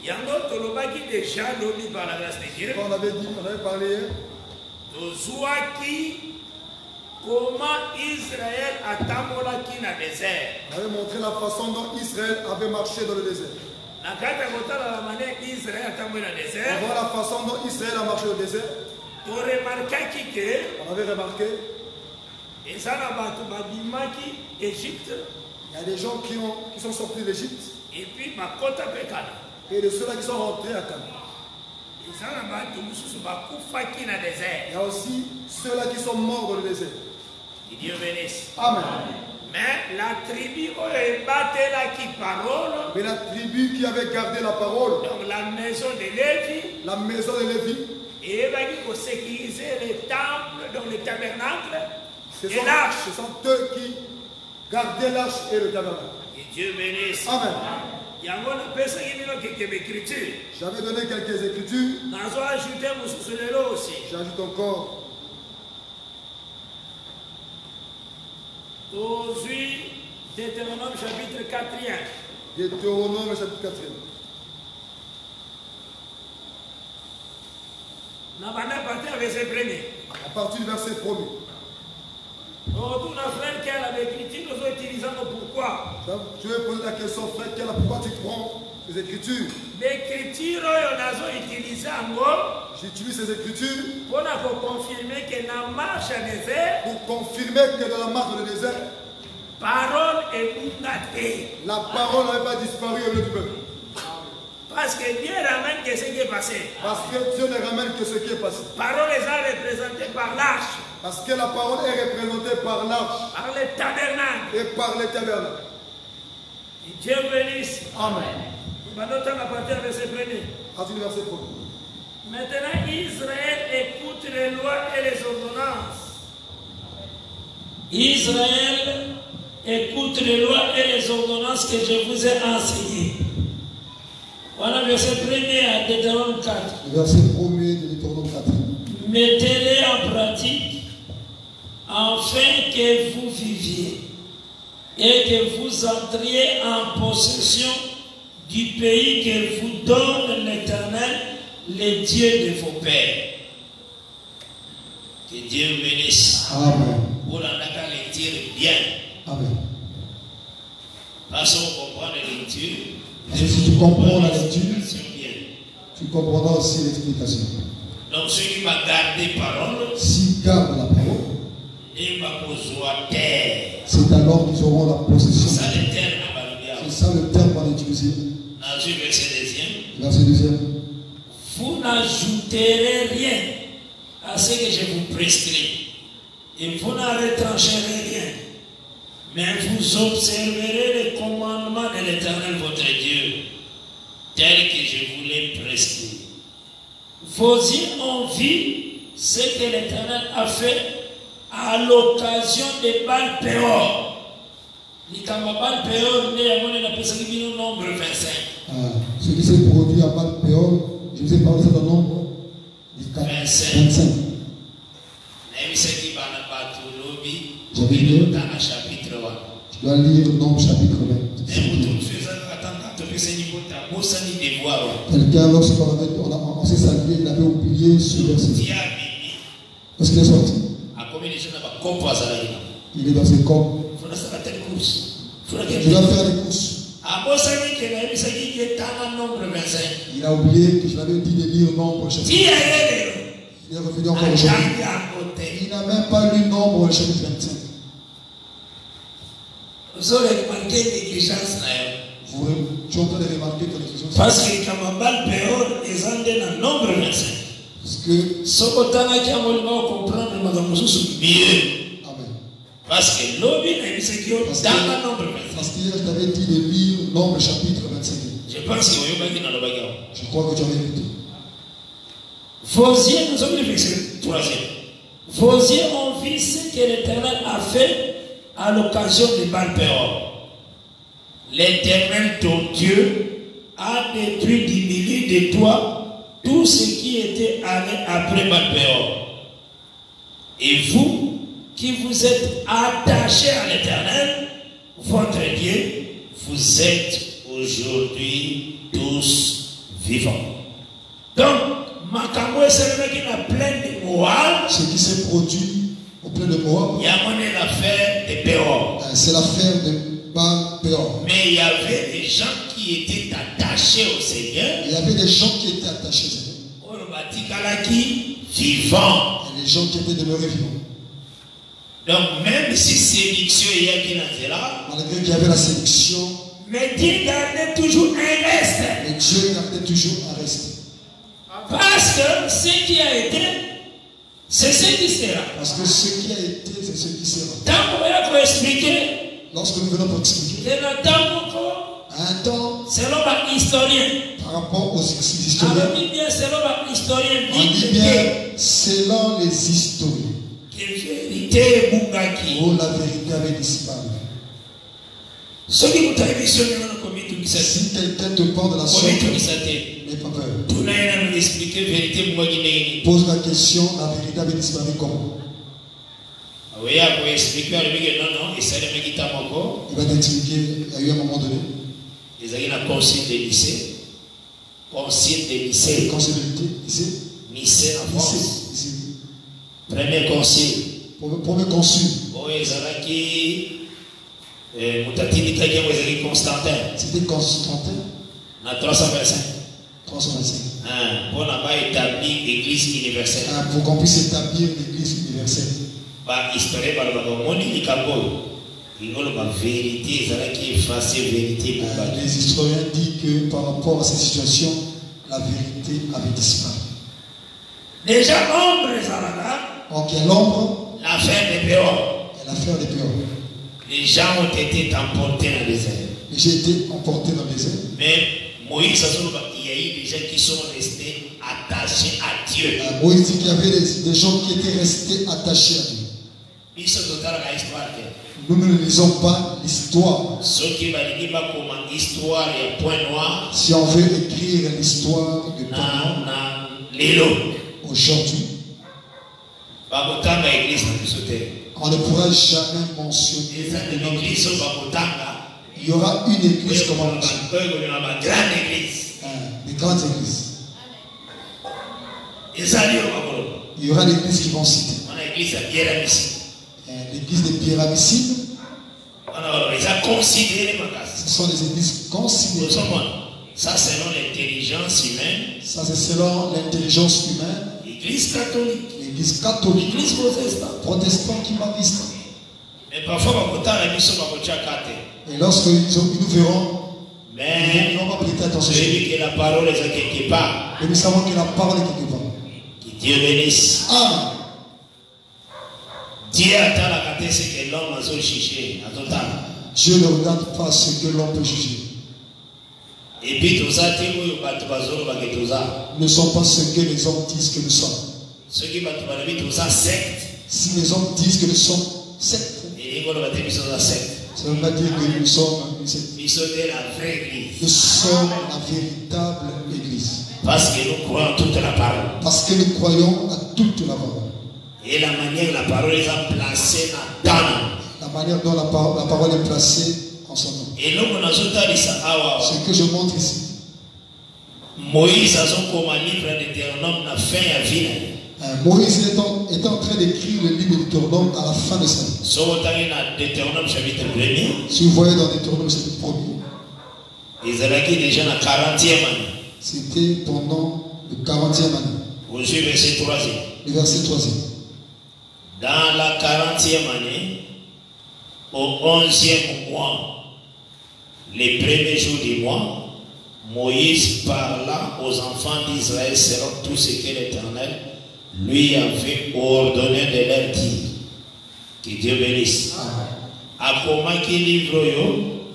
Yango tolobaki déjà lobi par la grâce de Dieu. On avait parlé. Tozuaki comment Israël a tamolaki na désert. On avait montré la façon dont Israël avait marché dans le désert. La carte la manière Israël a tamolaki na désert. On voit la façon dont Israël a marché dans le désert. On remarquait que on avait remarqué. Et ça n'a pas tout babimaki Égypte. Il y a des gens qui sont sortis d'Égypte. Et puis ma côte à Pécana. Et de ceux-là qui sont rentrés à Canaan. Il y a aussi ceux-là qui sont morts dans le désert. Que Dieu bénisse. Amen. Mais la tribu qui avait gardé la parole, donc la maison de Lévi, et il faut sécuriser les temples, donc le tabernacle et l'arche. Ce sont eux qui gardaient l'arche et le tabernacle. Que Dieu bénisse. Amen. J'avais donné quelques écritures. J'ajoute encore. Deutéronome chapitre 4e. Deutéronome chapitre 4e. À partir du verset 1er. Pourquoi? Je vais poser la question, frère, pourquoi tu prends les écritures? L'écriture, j'utilise ces écritures pour confirmer que dans la marche à désert, dans la marche dans le désert, parole est la parole n'avait pas disparu au lieu du peuple. Parce que Dieu ramène que ce qui est passé. Parce que Dieu ne ramène que ce qui est passé. Parole est représentée par l'arche. Parce que la parole est représentée par l'arche. Par le tabernacle. Et par le tabernacle. Dieu bénisse. Amen. Maintenant, Israël écoute les lois et les ordonnances. Israël écoute les lois et les ordonnances que je vous ai enseignées. Voilà le verset 1er à Deutéronome 4. Le verset 1er de Deutéronome 4. Mettez-les en pratique afin que vous viviez et que vous entriez en possession du pays que vous donne l'Éternel, le Dieu de vos pères. Que Dieu bénisse. Amen. Pour la lecture bien. Amen. Parce qu'on comprend la lecture. Parce que si tu comprends la lecture, bien. tu comprendras aussi l'explication. Donc ceux qui vont garder parole, s'ils gardent la parole, c'est alors qu'ils auront la possession. C'est ça le terme qu'on a utilisé. Verset 2. Vous n'ajouterez rien à ce que je vous prescris. Et vous n'en retrancherez rien. Mais vous observerez les commandements de l'Éternel votre Dieu, tels que je vous les prescris. Vos yeux ont vu ce que l'Éternel a fait à l'occasion de Baal-Péor. Baal-Péor, nombre 25. Ce qui s'est produit à Baal-Péor, je vous ai parlé de nombre 25. J'avais lu dans le chapitre 1. Tu dois lire le nombre chapitre 20. Quelqu'un, lorsqu'on s'est salué, il avait oublié ce verset. Parce qu'il est sorti. Il est dans ses corps. Il doit faire des courses. Il a oublié que je l'avais dit de lire nombre chapitre 25. Il est revenu encore aujourd'hui. Il n'a même pas lu nombre chapitre 25. Vous avez remarqué l'égligence. Tu es en train de remarquer que l'égligence. Parce que comme Baal-Péor est en un nombre 25. Parce que ce qu'on a comprendre mieux. Amen. Parce que l'objet est dans le nombre 25. Parce qu'il t'avait dit de lire nombre chapitre 25. Je pense que je crois que tu avais écouté. Vos yeux, nous sommes le verset 3e. Vos yeux ont vu ce que l'Éternel a fait à l'occasion de Baal-Péor. L'Éternel, ton Dieu, a détruit du milieu de toi tout ce qui était allé après Baal-Péor. Et vous, qui vous êtes attachés à l'Éternel, votre Dieu, vous êtes aujourd'hui tous vivants. Donc, ce qui s'est produit au plein de Moab, c'est l'affaire de Baal-Péor. Mais il y avait des gens qui étaient attachés au Seigneur. Il y avait des gens qui étaient attachés au Seigneur. Vivants. Et les gens qui étaient demeurés vivants. Donc même si séduction il y a là, malgré qu'il y avait la séduction, mais Dieu gardait toujours un reste. Mais Dieu gardait toujours un reste. Parce que ce qui a été, c'est ce qui sera. Parce que ce qui a été, c'est ce qui sera. Tant qu'on va expliquer, lorsque nous venons pour expliquer, à un temps, selon l'historien, par rapport aux historiens, on dit bien selon l'historien, on dit bien selon les historiens, oh, la vérité avait disparu. Si quelqu'un te parle de la sorte, n'aie pas peur. Pose la question, la vérité avait disparu comment? Il va t'expliquer, il y a eu un moment donné. Il y a eu un concile de lycée. Concile de lycée. Concile de lycée. Lycée en France. Premier concile. Premier concile. Constantin. C'était Constantin. En 325. 325. Pour établir l'église universelle. Pour qu'on puisse établir l'église universelle. Les historiens disent que par rapport à cette situation, la vérité avait disparu. Déjà, l'ombre, ok, l'ombre, l'affaire de Péor. L'affaire de Péor. Les gens ont été emportés dans le désert. J'ai été emporté dans le désert. Mais Moïse, il y a eu des gens qui sont restés attachés à Dieu. Moïse dit qu'il y avait des gens qui étaient restés attachés à Dieu. Nous ne lisons pas l'histoire. Si on veut écrire l'histoire de Point Noir aujourd'hui, on ne pourra jamais mentionner Il y aura une église comme en Russie. Des grandes églises. Il y aura l'église qui vont citer. L'église de Pyramicide. Ce sont des églises considérées. Ça, selon l'intelligence humaine. Ça, c'est selon l'intelligence humaine. L'église catholique. L'église catholique. L'église protestante. Protestant qui baptiste. Mais parfois, et lorsque nous verrons, mais ils vont pas prêter attention. Que la parole est quelque part. Et nous savons que la parole est quelque part. Que Dieu bénisse. Amen. Dieu attend la caté ce que l'homme a cherché. Dieu ne regarde pas ce que l'homme peut juger. Et puis tout ça, nous ne sommes pas ce que les hommes disent que nous sommes. Ce qui va tout secte. Si les hommes disent que nous sommes secte, ça veut pas dire que nous sommes une secte. Nous sommes la vraie église. Nous sommes la véritable église. Parce que nous croyons toute la parole. Parce que nous croyons à toute la parole. Et la manière la parole est placée dans la manière dont la parole est placée en son nom. Et ce que je montre ici. Moïse a son comme un livre de Deutéronome na fin à vie. Moïse est en train d'écrire le livre de Deutéronome à la fin de sa vie. Si vous voyez dans Deutéronome chapitre 1er, Israël déjà na 40e année. C'était pendant le 40e année. Vous suivez verset 3e. Le verset 3e. Dans la 40e année, au 11e mois, les premiers jours du mois, Moïse parla aux enfants d'Israël selon tout ce que l'Éternel lui avait ordonné de leur dire. Que Dieu bénisse. À comment qu'il livre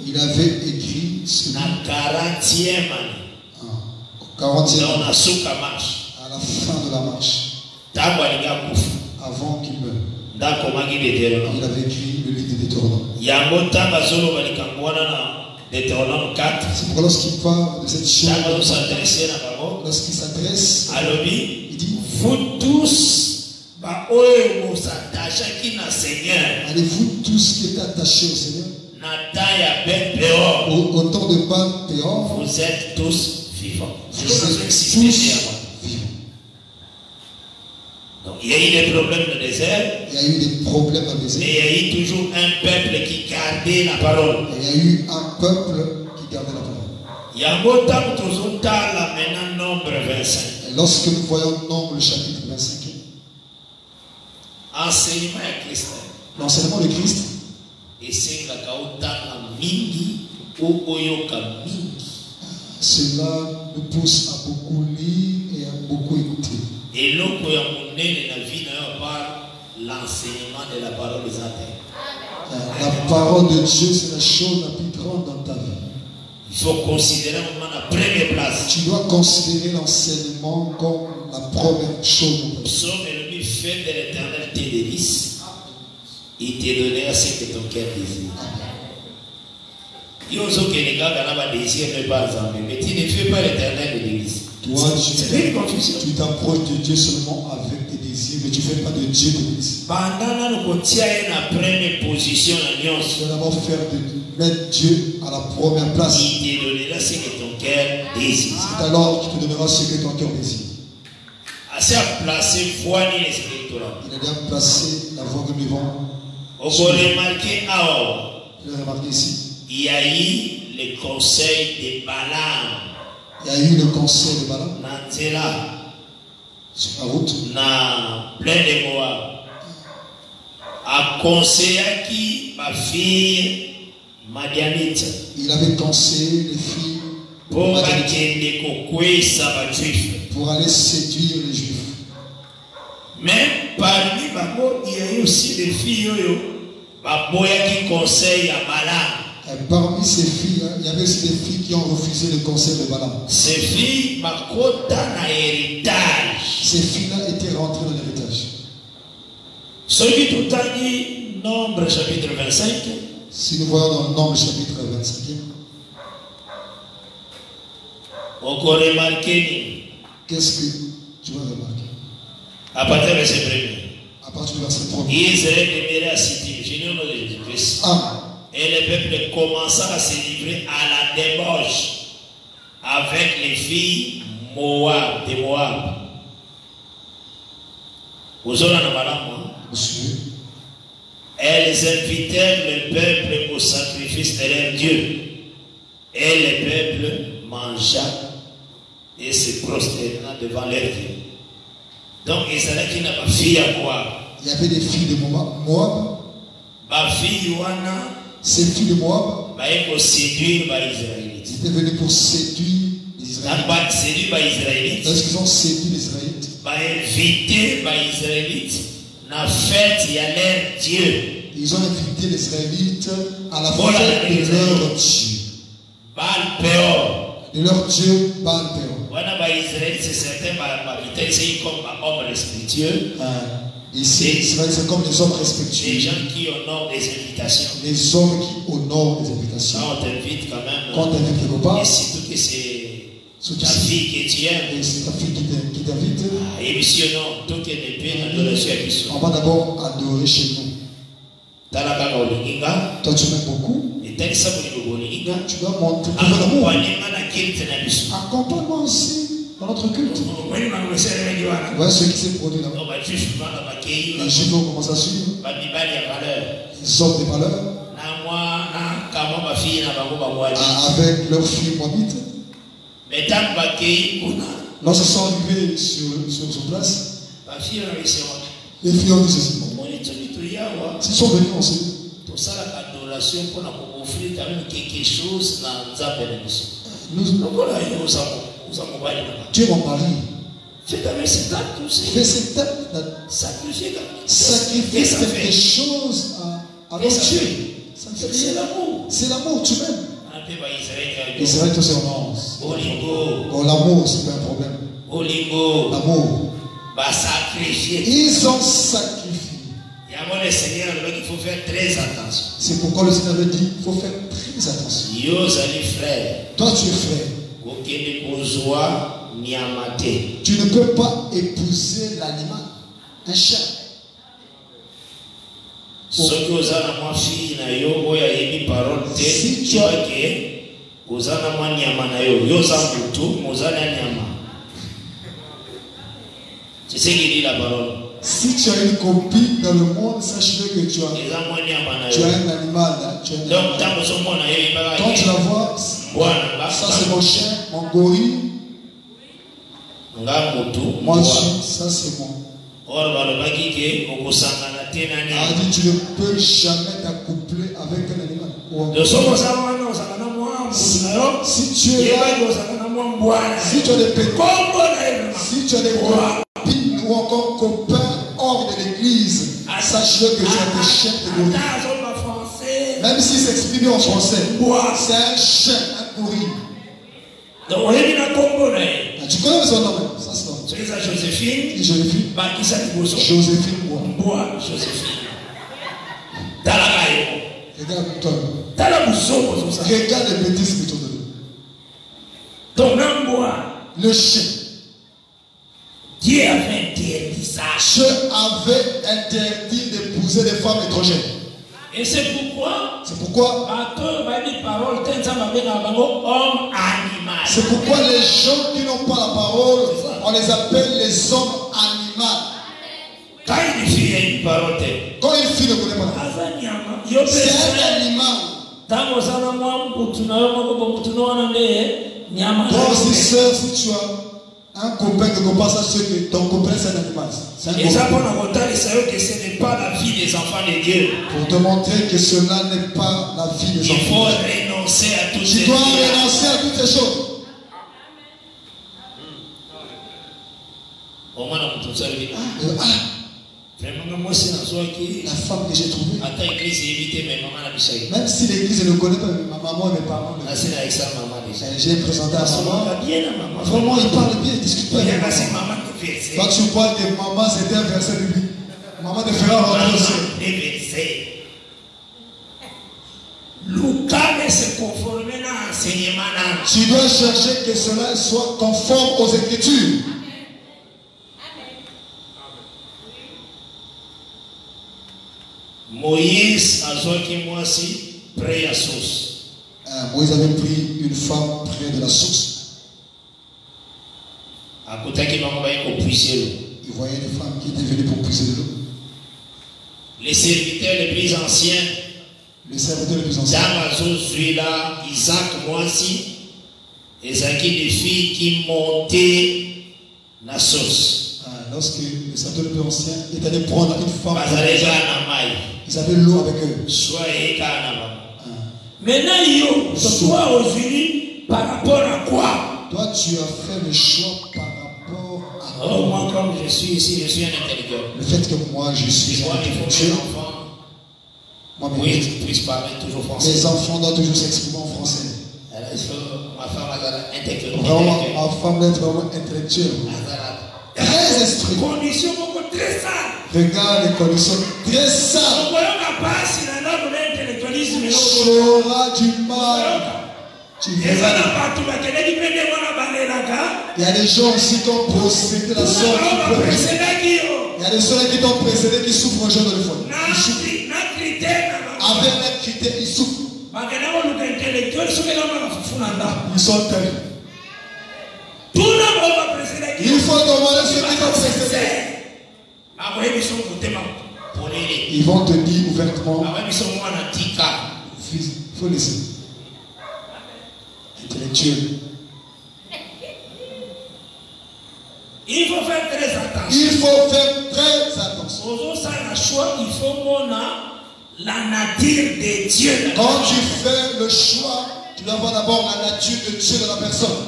il avait écrit la 40e année. Au 40e année. À la fin de la marche. Avant qu'il meure. Il avait écrit le livre de Deutéronome. Deutéronome 4. C'est pour lorsqu'il parle de cette chose. Lorsqu'il s'adresse, il dit vous tous, allez-vous tous qui êtes attachés au Seigneur, au temps de Baal-Péor, vous êtes tous vivants. Vous êtes tous vivants. Donc, il y a eu des problèmes dans le désert. Il y a eu des problèmes dans le désert. Mais il y a eu toujours un peuple qui gardait la parole. Et il y a eu un peuple qui gardait la parole. Il y a un beau temps toujours là maintenant nombre 25. Et lorsque nous voyons Nombre chapitre 25, enseignement à Christ. L'enseignement de Christ. Et c'est la kautana mingi ou oyoka mingi. Cela nous pousse à beaucoup lire et à beaucoup écouter. Et l'autre ya monene na vie na par l'enseignement de la parole des anges. La parole de Dieu, c'est la chose la plus grande dans ta vie. Il faut considérer la première place. Tu dois considérer l'enseignement comme la première chose. Psaume le fait de l'Éternel tes délices. Il t'est donné à ce que ton cœur désire. Il y a aussi que les gars qui ont désir ne pas en mais tu ne fais pas l'Éternel de l'église. Toi, tu t'approches de Dieu seulement avec tes désirs, mais tu ne fais pas de Dieu de l'église. Pendant nous tient une première position à Lyon. Tu dois d'abord faire mettre Dieu à la première place. Il te donnera ce que ton cœur désire. C'est alors qu'il te donnera ce que ton cœur désire. Assez à placer foi ni les électorats. Il a déjà placé la voie que nous vivons. On peut remarquer ici. Il y a eu le conseil de Balaam. Il y a eu le conseil de Balaam. Sur la route. Na plein de Moab. A conseillé qui ma fille Madianite. Il avait conseillé les filles pour aller séduire les Juifs. Mais parmi eux, il y a eu aussi des filles qui conseillent à Balaam. Parmi ces filles, il y avait aussi des filles qui ont refusé le conseil de Balaam. Ces filles, ces filles-là étaient rentrées dans l'héritage. Celui tout a dit, Nombre chapitre 25. Si nous voyons dans Nombre chapitre 25, on peut remarquer. Qu'est-ce que tu vas remarquer? À partir du verset 1er. À partir du verset 1er. Israël demeurait à Sittim. Ah. Et le peuple commença à se livrer à la débauche avec les filles de Moab. Monsieur. Elles invitèrent le peuple au sacrifice de leur Dieu. Et le peuple mangea et se prosterna devant leur Dieu. Donc, Israël qui n'a pas fille à quoi? Il y avait des filles de Moab. Ces filles de Moab séduire les Israélites. Ils étaient venus pour séduire les Israélites. Lorsqu'ils ont séduit les Israélites, invité les Israélites na fête y a leur Dieu. Ils ont invité les Israélites à la fête de leur Dieu. Baal Péor. De leur Dieu Baal Péor. Voilà, les Israélites, c'est certain, c'est comme un homme respectueux. Ici, Israël, c'est comme des hommes respectueux. Les gens qui honorent des invitations. Les hommes qui honorent des invitations. Quand on t'invite quand même. Quand on t'invite quelque part. Et surtout que c'est ta fille que tu aimes. Et c'est ta fille qui t'invite. Et puis non, tout est depuis l'adoration. On va d'abord adorer chez nous. Toi, tu m'aimes beaucoup. Tu dois monter pour l'amour. Accompagne-moi aussi dans notre culte. Voilà ce qui s'est produit là. Les Juifs vont commencer à suivre. Les hommes de valeur. Avec leurs filles moabites. Lorsqu'ils sont arrivés sur place, les filles ont dit ceci. Ils sont venus ensemble. Tu es mon mari. Fais cet acte. Sacrifie quelque chose à notre Dieu. C'est l'amour. C'est l'amour, tu m'aimes. Israël, tout c'est en l'amour, c'est pas un problème. L'amour. Ils ont sacrifié. Il faut faire très attention. C'est pourquoi le Seigneur veut dire il faut faire très attention. Toi tu es frère. Tu ne peux pas épouser l'animal, un chat. Si tu as une copine dans le monde, sache-le que tu as un animal. Quand tu la vois, ça c'est mon chien, mon gorille. Moi ça c'est moi. Tu ne peux jamais t'accoupler avec un animal. Si tu es là, si tu as des copines ou encore copains hors de l'église, sache-le que tu as des chiens de gorille. Même si c'est exprimé en français, c'est un chien, un gorille. Tu connais son nom? Ça c'est Joséphine. Joséphine. Bois. Joséphine. Regarde-toi. Regarde les bêtises que tu as données. Le chien. Dieu avait interdit ça. Dieu avait interdit d'épouser des femmes étrangères. Et c'est pourquoi. C'est pourquoi les gens qui n'ont pas la parole, on les appelle les hommes animaux. Quand une fille a une parole, quand une fille ne connaît pas la parole, c'est un animal. Toi aussi, sœur, si tu as un copain que ne passe à ceux que ton copain c'est un animal. Et ça pour que ce n'est pas la vie des enfants de Dieu. Pour te montrer que cela n'est pas la vie des enfants. Il faut renoncer à toutes ces choses. Tu dois renoncer à toutes ces choses. La femme que j'ai trouvée. Même si l'église ne connaît pas ma maman et mes parents. J'ai présenté à maman. Vraiment, il parle bien, il discute bien. Quand tu vois que maman, c'était un verset biblique. Maman te fera rentrer aussi. Tu dois chercher que cela soit conforme aux Écritures. Moïse a joué moi aussi. près à la source. Moïse avait pris une femme près de la source. Il voyait une femme qui était venue pour puiser de l'eau. Les serviteurs les plus anciens, là, Isaac, moi aussi, et Zaki, des filles qui montaient la source. Lorsque les serviteurs les plus anciens étaient allés prendre une femme, ils avaient l'eau avec eux. Maintenant, soit aux unis par rapport à quoi? Toi, tu as fait le choix par rapport à. Oh, moi, comme je suis ici, je suis un intellectuel. Le fait que moi, je suis un intellectuel. Oui, puisse parler toujours français. Les enfants doivent toujours s'exprimer en français. Alors, il faut ma femme intellectuelle. Vraiment, ma femme doit être vraiment intellectuelle. Très instruite. Conditions beaucoup très sales. Regarde les conditions très sales. Tu auras du mal. Tu verras. Il y a des gens aussi qui ont procédé la sorte. Il y a des soeurs qui t'ont précédé qui souffrent aujourd'hui de l'effort. Avec les critères, ils souffrent. Ils sont terribles. Il faut demander ceux qui t'ont précédé. Ils vont te dire ouvertement. Il faut laisser. Intellectuel. Il faut faire très attention. Il faut faire très attention. Il faut qu'on a la nature de Dieu. Quand tu fais le choix, tu dois voir d'abord la nature de Dieu de la personne.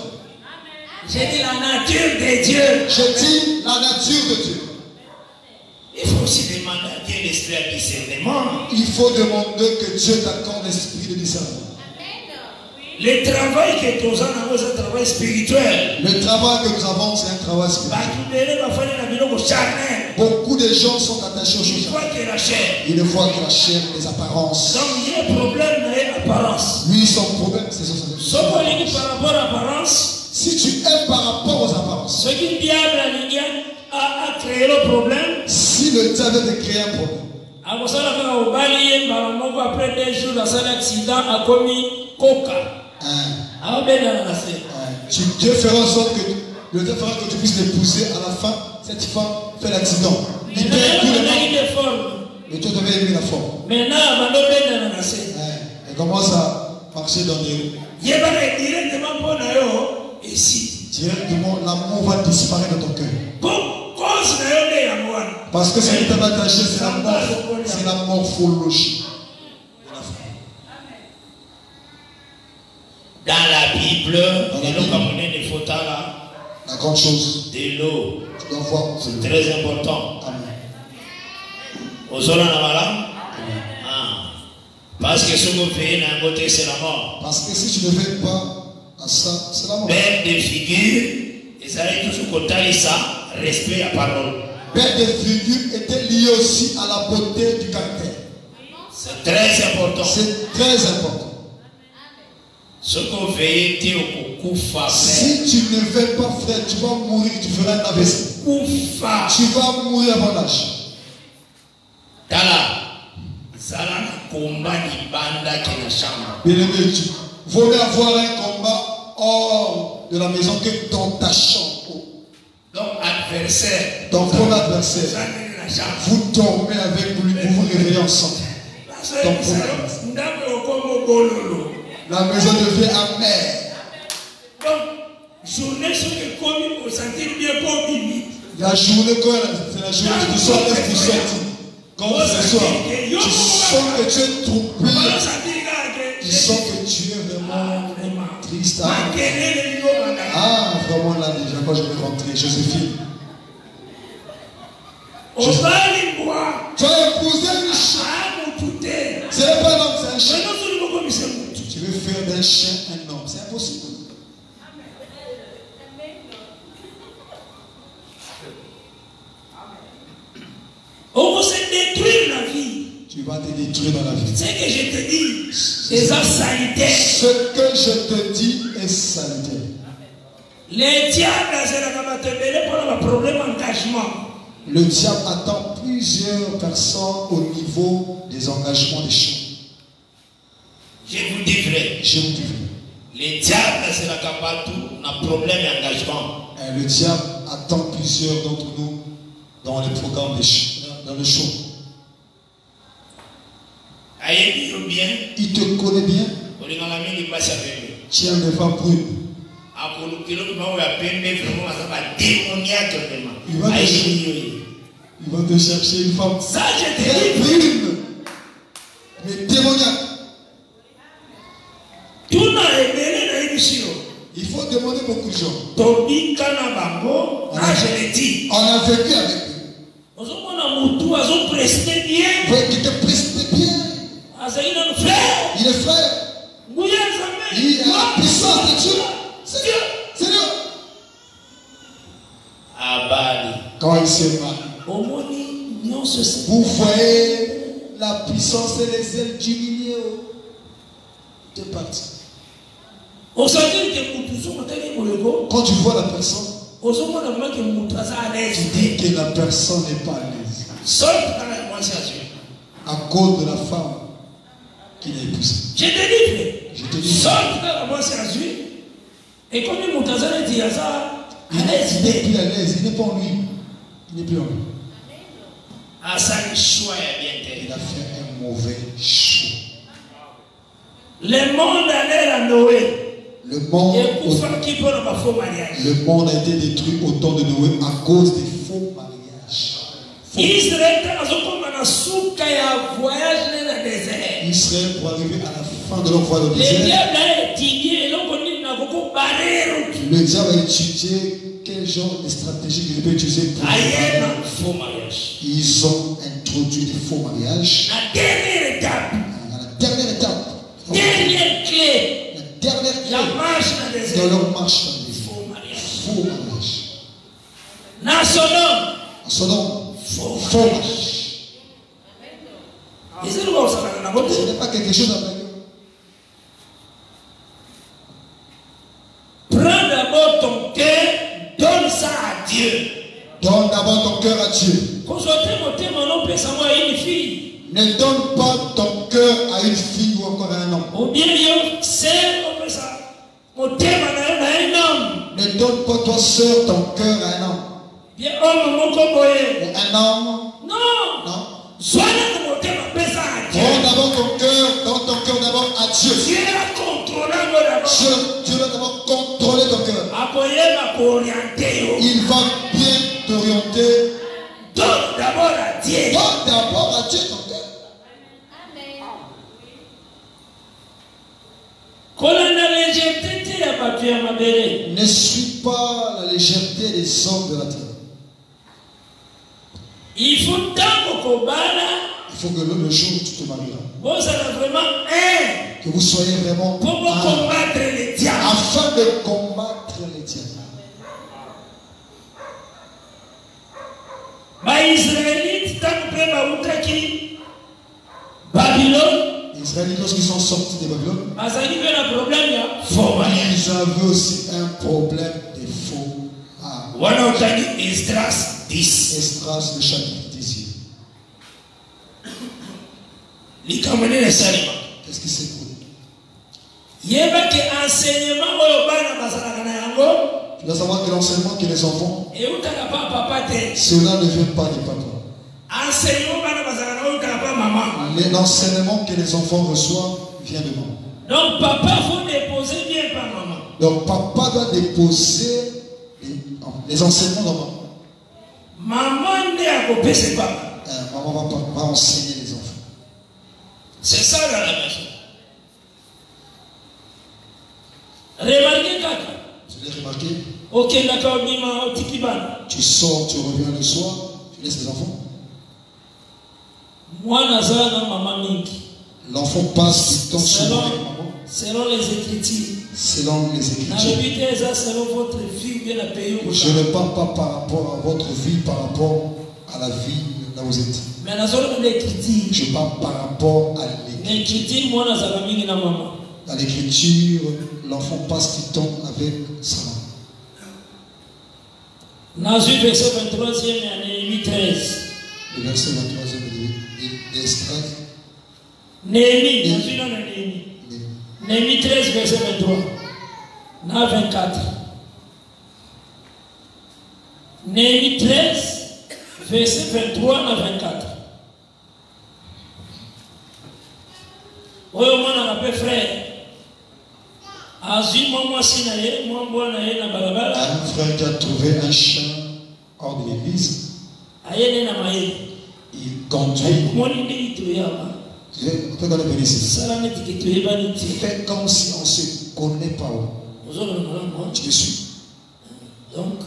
J'ai dit la nature de Dieu. Je dis la nature de Dieu. Il faut aussi demander à Dieu l'esprit de discernement. Il faut demander que Dieu t'accorde l'esprit de discernement. Le travail que nous avons, c'est un travail spirituel. Le travail que nous avons, c'est un travail spirituel. Beaucoup de gens sont attachés aux choses. Ils ne voient que la chair, les apparences. Donc il y a un problème d'apparence. Lui, son problème, c'est son apparence. Par rapport à l'apparence, si tu aimes par rapport aux apparences, ce qui diable a créé le problème. Si le diable a créé un problème, après 2 jours, dans un accident, a commis coca. Dieu fera en sorte que le Dieu fera que tu puisses l'épouser. À la fin, cette femme fait l'accident. Il perd tous les membres. Le Dieu devait aimer la forme. Elle commence à marcher dans les rues. Directement, l'amour va disparaître dans ton cœur. Parce que ce qui t'a attaché, c'est la morphologie. Dans la Bible, la grande chose, de l'eau, tu dois voir, c'est très important. Parce que ce que vous faites d'un côté, c'est la mort. Parce que si tu ne fais pas à ça, c'est la mort. Père de figure, ils allaient toujours côté ça, respect à parole. Père de figure était lié aussi à la beauté du caractère. C'est très important. C'est très important. Ce qu'on fait, si tu ne fais pas, frère, tu vas mourir, tu feras un AVC. Tu vas mourir avant l'âge. Bien-aimé, il vaut mieux avoir un combat hors de la maison que dans ta chambre. Donc, adversaire. Donc, pour l'adversaire, vous dormez avec lui, vous vous réveillez ensemble. Donc, la maison devient amère. Donc, journée sur le commis pour sentir bien pour vivre. La journée, c'est la journée où tu sors et tu sortis. Quand ce soir, tu sens que tu es troublé. Tu sens que tu es vraiment triste. Ah, vraiment là déjà, quand je vais rentrer, Joséphine. Tu as épousé une chien. Ce n'est pas un homme, c'est un chien. Tu veux faire d'un chien un homme, c'est impossible. On va se détruire la vie. Tu vas te détruire dans la vie. Ce que je te dis, c'est salutaire. Ce que je te dis est salutaire. Les diables, c'est pour le problème d'engagement. Le diable attend plusieurs personnes au niveau des engagements des champs. vrai. Je vous dis vrai. Le diable c'est la capable un problème d'engagement. Le diable attend plusieurs d'entre nous dans les programmes dans le show. Il te connaît bien. Tu aimes les femmes brunes. Il va te chercher une femme très brune, mais démoniaque. Il faut demander beaucoup de gens. On a vécu avec eux. Oui, qui te prestait bien. Il est frère. Il a la puissance de Dieu. Seigneur. Quand il se marie, vous voyez la puissance et les ailes du milieu. De parti. Quand tu vois la personne, tu dis que la personne n'est pas à l'aise. À cause de la femme qu'il a épousée. Je te dis. Et comme il n'est plus à l'aise, il n'est pas en lui. Il n'est plus en lui. Il a fait un mauvais choix. Le monde allait à Noé. Le monde a été détruit au temps de Noé à cause des faux mariages. Israël pour arriver à la fin de leur voyage au désert. Le diable a étudié quel genre de stratégie il peut utiliser pour faux mariage. Ils ont introduit des faux mariages. La dernière étape. Dernière clé. La dernière clé. La marche dans le désert. Dans leur marche dans le désert. Faux mariage. À Sodome. Faux mariage. Ce n'est pas quelque chose à faire. Prends d'abord ton cœur, donne ça à Dieu. Donne d'abord ton cœur à Dieu. Ne donne pas ton cœur à une fille ou encore à un homme. Ne donne pas toi seul ton cœur à un homme. Ou un homme. Non. Donne d'abord ton cœur, donne ton cœur d'abord à Dieu. Dieu va d'abord contrôler ton cœur. Il va bien t'orienter. Donne d'abord à Dieu. Donne d'abord à Dieu ton cœur. Ne suis pas la légèreté des hommes de la terre. Il faut que le jour où tu te marieras, que vous soyez vraiment pour combattre les diables. Afin de combattre les diables. Les Israélites, Babylone, lorsqu'ils sont sortis de Babylone, ils avaient aussi un problème de faux. Esdras 10. Esdras, le chapitre 10. Qu'est-ce qui s'est produit? Tu dois savoir que l'enseignement que les enfants, cela ne vient pas du papa. L'enseignement que les enfants reçoivent vient de maman. Donc papa faut déposer bien par maman. Donc papa doit déposer les enseignements de maman. Maman n'est à couper ses papas. Maman va enseigner les enfants. C'est ça dans la maison. Remarquez kaka. Tu l'as remarqué? Ok, d'accord, Bima, Otikibana. Tu sors, tu reviens le soir, tu laisses les enfants. Moi, Nazara, maman Minki. L'enfant passe du temps souvent avec maman. Selon les Écritures. Selon les Écritures. Selon votre vie, bien la payer. Je ne parle pas par rapport à votre vie, par rapport à la vie là où vous êtes. Mais l'Écriture. Je parle par rapport à l'Écriture. Moi, Nazara Minki, na maman. Dans l'Écriture, l'enfant passe du temps avec sa maman. Nazu, verset 23e et Néhémie 13. Le verset 23e d'Esdras. Néhémie, Nazu, non, Néhémie. Néhémie 13, verset 23. Na 24. Néhémie 13, verset 23 na 24. Oui, au moins, on appelle frère. Un frère qui a trouvé un chien hors de l'église, il conduit. Fait comme si on ne se connaît pas. Tu me suis? Donc,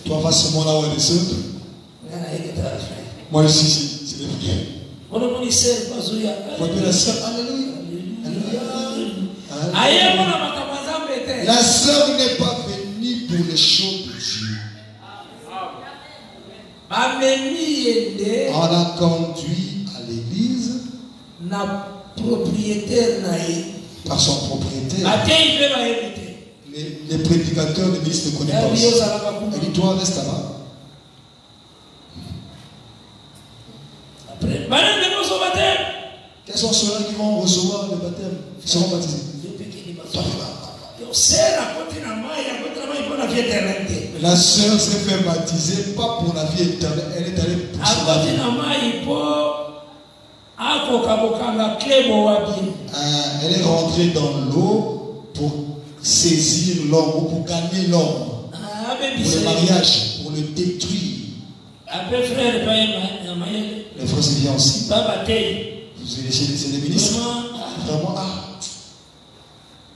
toi, vas seulement là où elle est seule. Moi, ici, c'est les frères. Voyez la sœur, alléluia. La sœur n'est pas venue pour les choses de Dieu. On a conduit à l'église par son propriétaire. Les prédicateurs de l'église ne connaissent pas. Elle dit, toi, reste là-bas. Quels sont ceux-là qui vont recevoir le baptême? Ils seront baptisés. La sœur s'est fait baptiser pas pour la vie éternelle, elle est allée pour la vie. Elle est rentrée dans l'eau pour saisir l'homme ou pour gagner l'homme. Pour le mariage, pour le détruire. Les frères, c'est bien aussi. Vous êtes chez les ministres. Vraiment,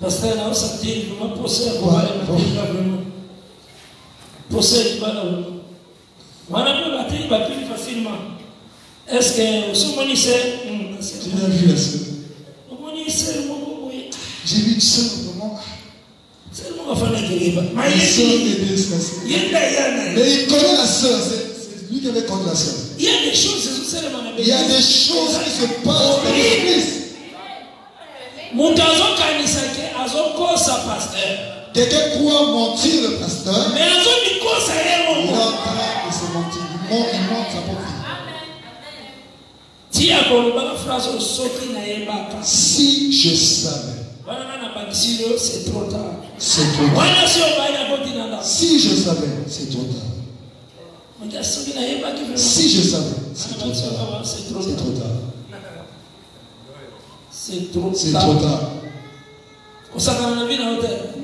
Pasteur, là, ça dit, je vais poser un poser voilà, il va plus facilement. Est-ce que ce monde sait? Tu l'as vu la sœur? J'ai vu une sœur vraiment. C'est le moment qu'il mais il connaît la sœur, c'est lui qui avait connu la sœur. Il y a des choses, il y a des choses qui se passent dans l'église. Quelqu'un croit mentir le pasteur, mais il est en train de se mentir. Il ment sa propre vie. Si je savais, c'est trop tard. C'est trop tard. Si je savais, c'est trop tard. Si je savais, c'est trop tard. C'est trop tard. C'est trop tard.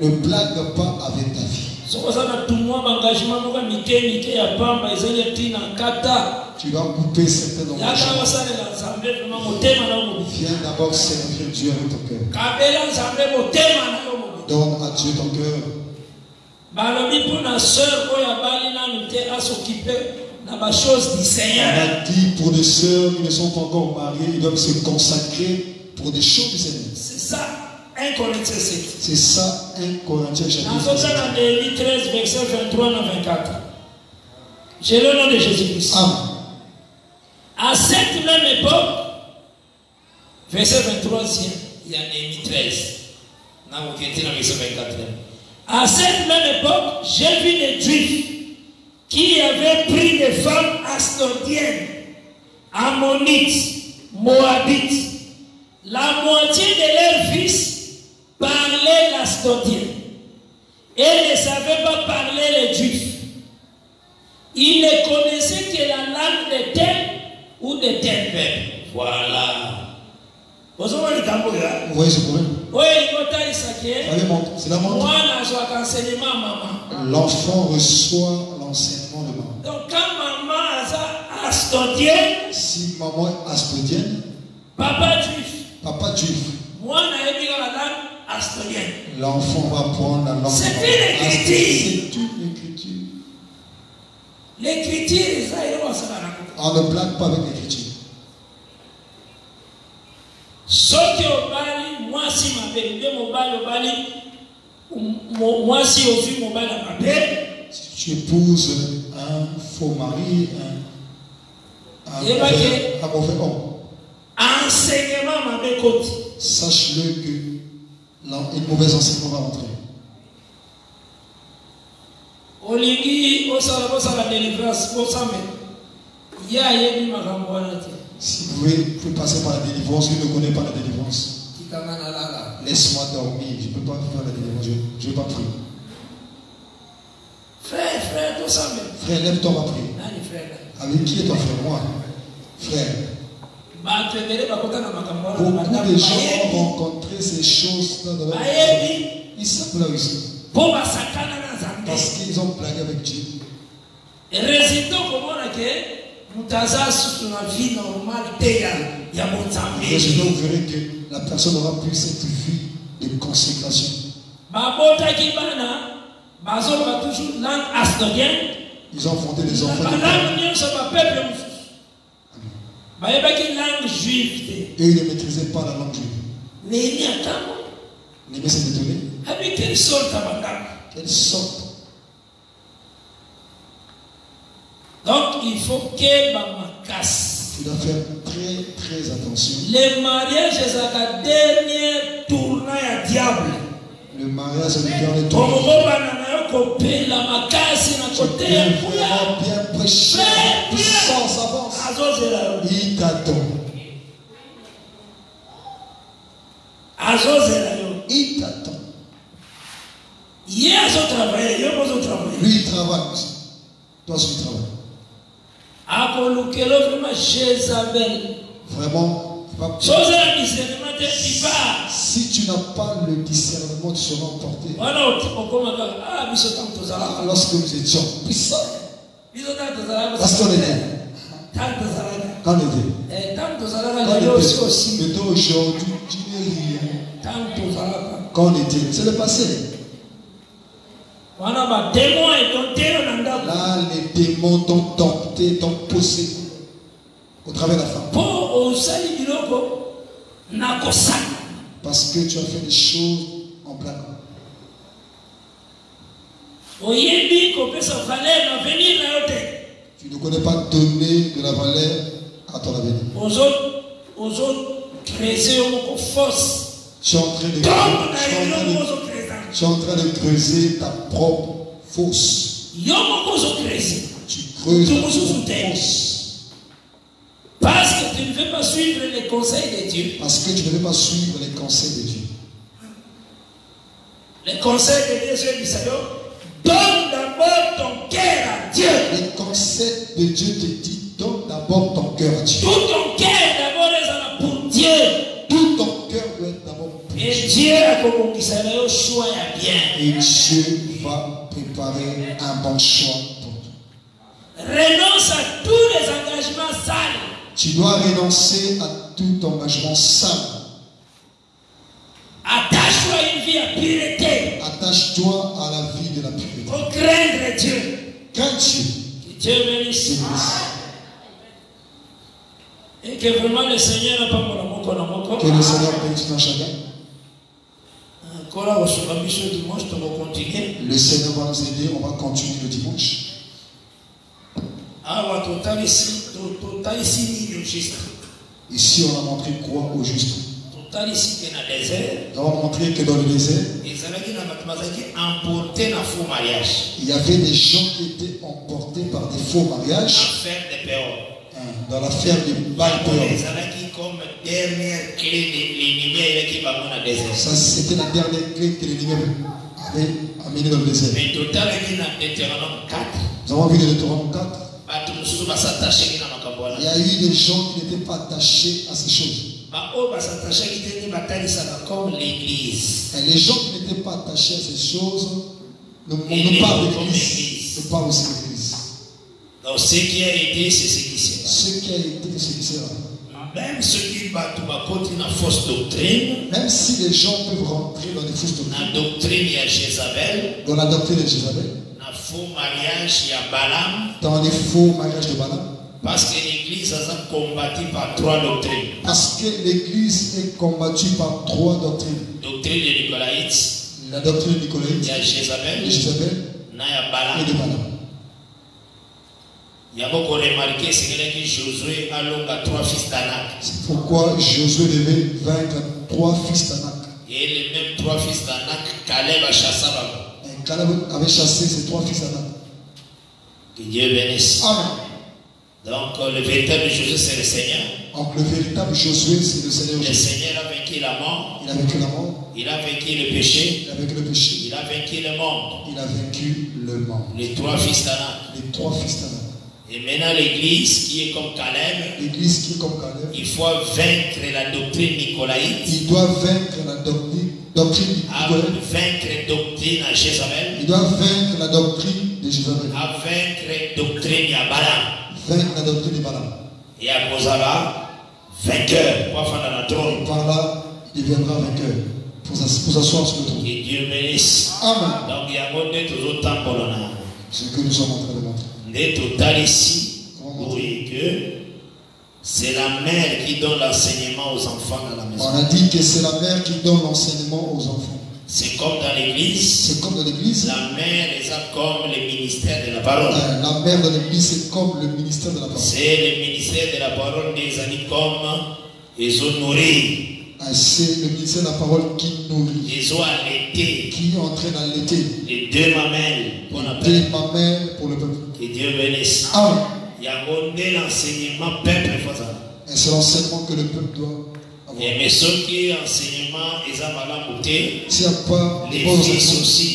Ne blague pas avec ta vie. Tu vas couper certains engagements. Viens d'abord servir Dieu avec ton cœur. Donne à Dieu ton cœur. On a dit pour des sœurs qui ne sont pas encore mariées, ils doivent se consacrer pour des choses du Seigneur. C'est ça, 1 Corinthiens 7. C'est ça, 1 Corinthiens chapitre 7. Dans Néhémie 13, verset 23 à 24. J'ai le nom de Jésus-Christ. À cette même époque, verset 23, il y a Néhémie 13. Verset 24. À cette même époque, j'ai vu des Juifs qui avaient pris des femmes astordiennes, ammonites, moabites. La moitié de leurs fils parlaient l'astordien et ne savaient pas parler les Juifs. Ils ne connaissaient que la langue de tel ou de tel peuple. Voilà. Oui, c'est pour eux. C'est la montre. L'enfant reçoit l'enseignement de maman. Donc quand maman est astordienne, si maman est astordienne, papa juif. L'enfant va prendre la langue. C'est une écriture. L'écriture, on ne blague pas avec l'écriture. Si tu épouses un faux mari, un mauvais homme, sache-le que une mauvaise enseignement va rentrer. Si vous pouvez passer par la délivrance, je ne connais pas la délivrance. Laisse-moi dormir, je ne peux pas faire la délivrance, je ne vais pas prier. Frère, tout ça même. Frère, lève-toi, va prier. Avec qui est ton frère? Moi. Frère. Beaucoup de gens ont rencontré ces choses dans leur vie. Ils savent là aussi. Parce qu'ils ont blagué avec Dieu. Et résultat, comment on a que sur la vie normale, il y a mon temps. Résultat, vous verrez que la personne aura plus cette vie de consécration. Ils ont fondé des enfants. Et ils ne maîtrisaient pas la langue juive. Néhémie s'est étonné. Quelle sorte? Donc il faut que ma casse. Tu dois faire très très attention. Le mariage est la dernière tournée à diable. Le mariage est le dernier tournée. Tu viens vraiment bien prêcher. Puissance avance. Il t'attend. Il t'attend. Lui il travaille aussi. Toi aussi tu travailles. Vraiment, si tu n'as pas le discernement, tu seras emporté. Lorsque nous étions puissants, lorsqu'on était, quand on était, mais aujourd'hui, tu n'es rien. Quand on était, c'est le passé. Là, les démons t'ont tenté, t'ont poussé au travers de la femme. Parce que tu as fait des choses en plein temps. Tu ne connais pas donner de la valeur à ton avenir. Tu es en train de creuser ta propre fosse. Tu creuses ta propre fosse. Parce que tu ne veux pas suivre les conseils de Dieu. Parce que tu ne veux pas suivre les conseils de Dieu. Les conseils de Dieu, c'est du Seigneur. Donne d'abord ton cœur à Dieu. Les conseils de Dieu te disent, donne d'abord ton cœur à Dieu. Tout ton cœur d'abord est pour Dieu. Tout ton cœur doit être d'abord pour Dieu. Et Dieu a commencé à choix bien. Et Dieu va préparer un bon choix pour toi. Renonce à tous les engagements sales. Tu dois renoncer à tout engagement sale. Attache-toi à une vie à pureté. Attache-toi à la vie de la pureté. Pour craindre Dieu. Crains Dieu. Que Dieu bénisse. Et que vraiment le Seigneur n'a pas mon. Que le Seigneur bénisse dans chacun. Le Seigneur va nous aider, on va continuer le dimanche. Ici, on a montré quoi au juste. On a montré que dans le désert, il y avait des gens qui étaient emportés par des faux mariages. Dans l'affaire de Baal-Péor. Ça, c'était la dernière clé que l'ennemi avait amenée dans le désert. Nous avons vu le Deutéronome 4. Il y a eu des gens qui n'étaient pas attachés à ces choses. Et les gens qui n'étaient pas attachés à ces choses ne parlent de l'Église, ne parlent aussi de l'Église. Donc ce qui a été, c'est ce qui sera. Ce qui a été, c'est ce qui sera. Même ceux qui battent une fausse doctrine, même si les gens peuvent rentrer dans des fausses doctrines, la doctrine de Jézabel, dans la doctrine de Jézabel, dans le faux mariage, il y a Balaam, dans les faux mariages de Balaam, parce que l'Église a combattu par 3 doctrines. Parce que l'Église est combattue par 3 doctrines. Doctrine de Nicolaïtes, la doctrine de Nicolaïtes, il y a Jézabel, et Balaam. de Balaam. Il y a beaucoup remarqué, c'est que Josué a l'homme à 3 fils d'Anak. C'est pourquoi Josué devait vaincre 3 fils d'Anak. Et les mêmes 3 fils d'Anak, Caleb a chassé. Et Caleb avait chassé ces 3 fils d'Anak. Que Dieu bénisse. Amen. Donc le véritable Josué, c'est le Seigneur. Donc le véritable Josué, c'est le Seigneur. Le Seigneur a vaincu la mort. Il a vaincu la mort. Il a vaincu le péché. Il a vaincu le péché. Il a vaincu le monde. Il a vaincu le monde. Les trois fils d'Anak. Les trois fils d'Anak. Et maintenant l'église qui est comme Caleb. L'église qui est comme Caleb. Il faut vaincre la doctrine nicolaïte. Il doit vaincre la doctrine nicolaïte. Vaincre la doctrine à Jézabel. Il doit vaincre la doctrine de Jézabel. À vaincre la doctrine à Balaam. Vaincre la doctrine de Balaam. Et à cause de là, vainqueur. Par là, il deviendra vainqueur. Pour s'asseoir sur le trône. Que Dieu bénisse. Amen. Donc il y a un autre temple. Ce que nous sommes en train de montrer. N'est total ici. Oui, que c'est la mère qui donne l'enseignement aux enfants dans la maison. On a dit que c'est la mère qui donne l'enseignement aux enfants. C'est comme dans l'église. C'est comme dans l'église. La mère est comme le ministère de la parole. La mère de l'église, c'est comme le ministère de la parole. C'est le ministère de la parole des amis comme ils ont nourri. C'est le ministère de la parole qui nourrit. Ils ont allaité. Qui entraîne à allaiter. Les deux mamelles. Deux mamelles pour le peuple. Que Dieu bénisse. Amen. Il y a un enseignement peuple. Et c'est l'enseignement que le peuple doit avoir. Et mais ceux qui enseignement, ils ont mal goûté. S'il n'y a pas les fils aussi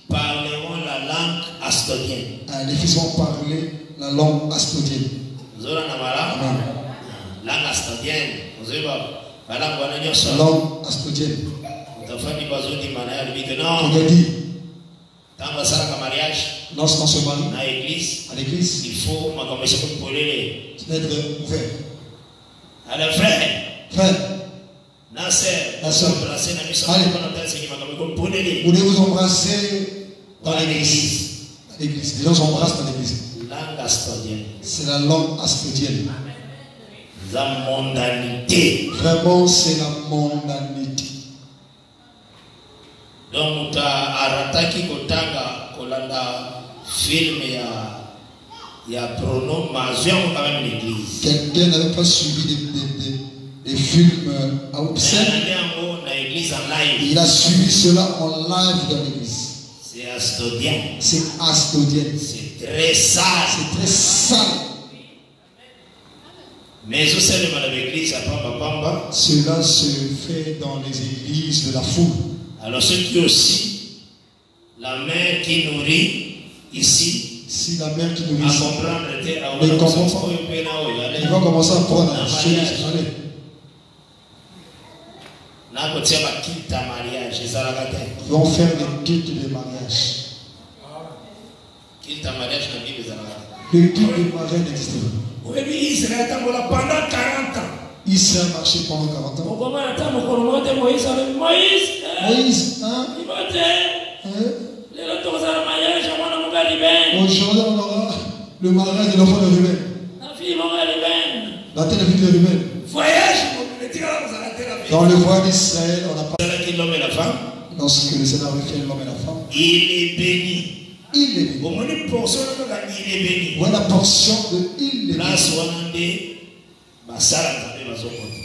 parleront la langue astodienne. Les fils vont parler la langue astodienne. Amen. Langue astodienne. La langue astodienne. Il a dit, lorsqu'on se marie à l'église, il faut être ouvert. Alors frère, allez, vous devez vous embrasser dans l'église. Les gens s'embrassent dans l'église. C'est la langue astodienne. La mondanité. Vraiment, c'est la mondanité. Donc, arataki kotanga kolanda film ya pronom mazion quand même l'église. Quelqu'un n'avait pas suivi des films à obscènes. Il a suivi cela en live dans l'église. C'est astodien. C'est astodien. C'est très sale. C'est très sale. Mais cela se fait dans les églises de la foule. Alors ce qui aussi, la mère qui nourrit ici, si la mère qui nourrit ici, il va commencer à prendre la chose. Ils vont faire des cultes de mariage. Le culte de mariage n'existe pas. Oui, Israël pendant 40 ans. Israël a marché pendant 40 ans. Moïse, hein? Aujourd'hui, on aura le mariage de l'enfant de Ruben. La tête de fille de Ruben. Dans le voyage d'Israël, on n'a pas. L'homme et la femme. Lorsque le Seigneur a fait l'homme et la femme, il est béni. Il est béni. Voilà la portion de il est béni.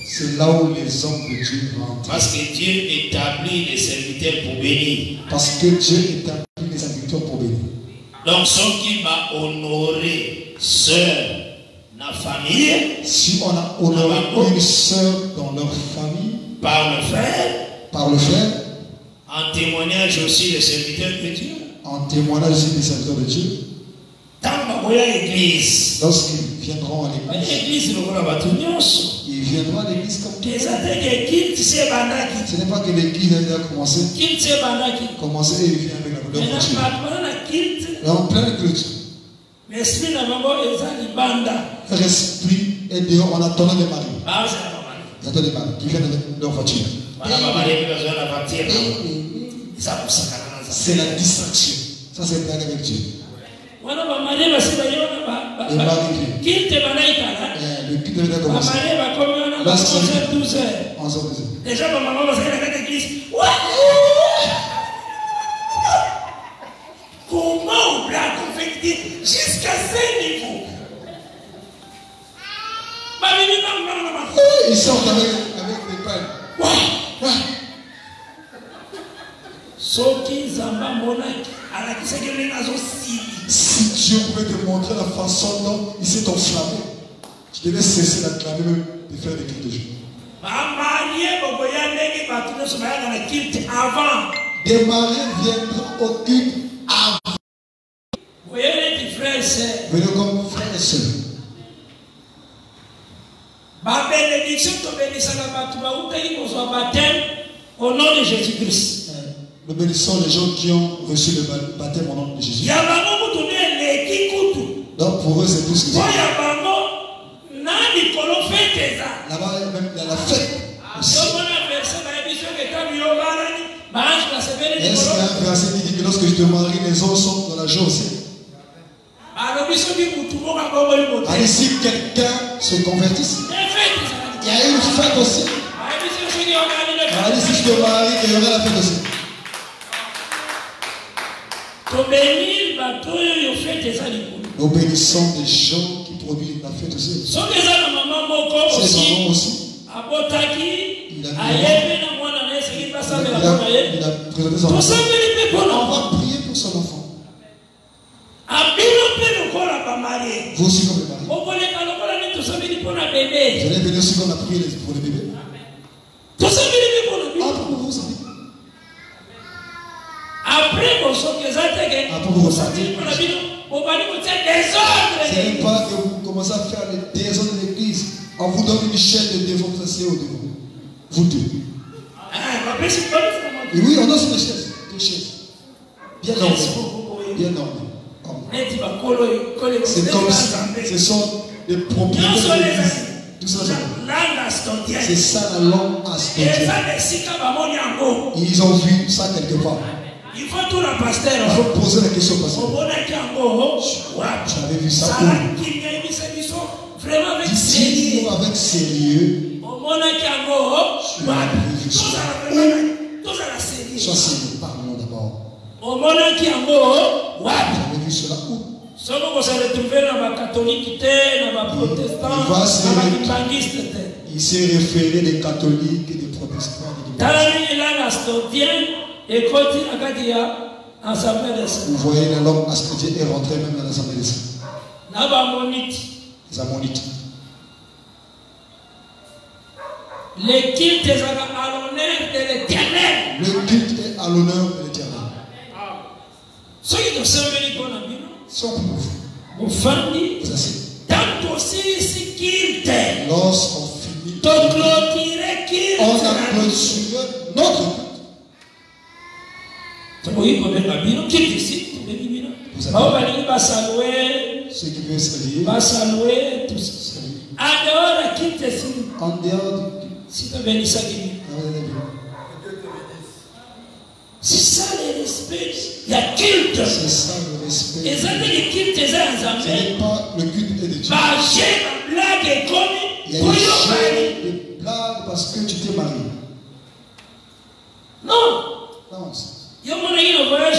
C'est là où les hommes de Dieu rentrent. Parce que Dieu établit les serviteurs pour bénir. Parce que Dieu établit les serviteurs pour bénir. Donc, ce qui va honorer sœur, la famille. Si on a honoré une sœur dans leur famille, par le frère, en témoignage aussi des serviteurs de Dieu. En témoignage aussi des serviteurs de Dieu. Lorsqu'ils viendront à l'église, ils viendront à l'église comme tout. Ce n'est pas que l'église a déjà commencé. Commencer et il vient avec la couleur. Là, en plein culte. Leur esprit est dehors en attendant les maris. Ils attendent les maris qui viennent avec leur voiture. C'est la distraction. Ça, c'est blague avec Dieu. Les maris viennent. Le culte devait commencer. Lorsqu'il est 12h. Déjà, ma maman va se faire à l'église. Comment on l'a confecté jusqu'à ce niveau? Ils sortent avec des pains. Soki Zamba Monaki, à la qui s'est nazo Sili. si Dieu pouvait te montrer la façon dont il s'est enflammé, tu devais cesser d'acclamer même de faire des cris de joie. Des mariés viendront au culte avant. Venez comme frères et sœurs. Au nom de Jésus-Christ. Nous bénissons les gens qui ont reçu le baptême au nom de Jésus. Donc pour eux, c'est tout ce que c'est. Là-bas, même il y a la fête aussi. Est-ce qu'il y a un verset qui dit que lorsque je te marie, les hommes sont dans la joie aussi? Allez, si quelqu'un se convertisse, il y a une fête aussi. Allez, si je te marie, il y aura la fête aussi. Nous bénissons des gens qui produisent la fête aussi. Ces mamans aussi. Il a présenté son enfant. On va prier pour son enfant. Vous aussi comme les maris. Vous allez venir aussi qu'on a prié pour les bébés. Pour vous aussi. Après, vous c'est pas que vous commencez à faire les désordres de l'église. On vous donne une chaîne de démocratie au devant. Vous deux. Et oui, on a sur les chaises. Deux chaises. Bien normées. Bien normées. C'est comme ça. Ce sont des propriétés de l'église. Tout ça, c'est ça la langue astodienne. Ils ont vu ça quelque part. Il faut tout la pasteur. Il faut poser la question au pasteur. J'avais vu ça où? Vraiment avec sérieux. Avec sérieux. Sois sérieux, parlons d'abord. J'avais vu cela où? Il s'est référé des catholiques et des protestants. Vous voyez, la langue astodienne est rentrée même dans l'assemblée des saints. Les ammonites. Le culte est à l'honneur de l'Éternel. Le culte est à l'honneur de l'Éternel. Ceux qui sont venus pour la vie, sont pour vous. Tant aussi ce culte. Lorsqu'on finit, on a clôturé notre culte. Oui, comme la Bible, culte ici. Ceux qui veulent saluer. Tout ça. En dehors de culte ici. En dehors du culte. Si tu bénis ça, c'est ça le respect. Il y a culte. C'est ça le respect. Et ça, le culte, c'est un ce n'est pas le culte est de Dieu. Il y a des blagues parce que tu t'es marié. Non. Non. Il y a un voyage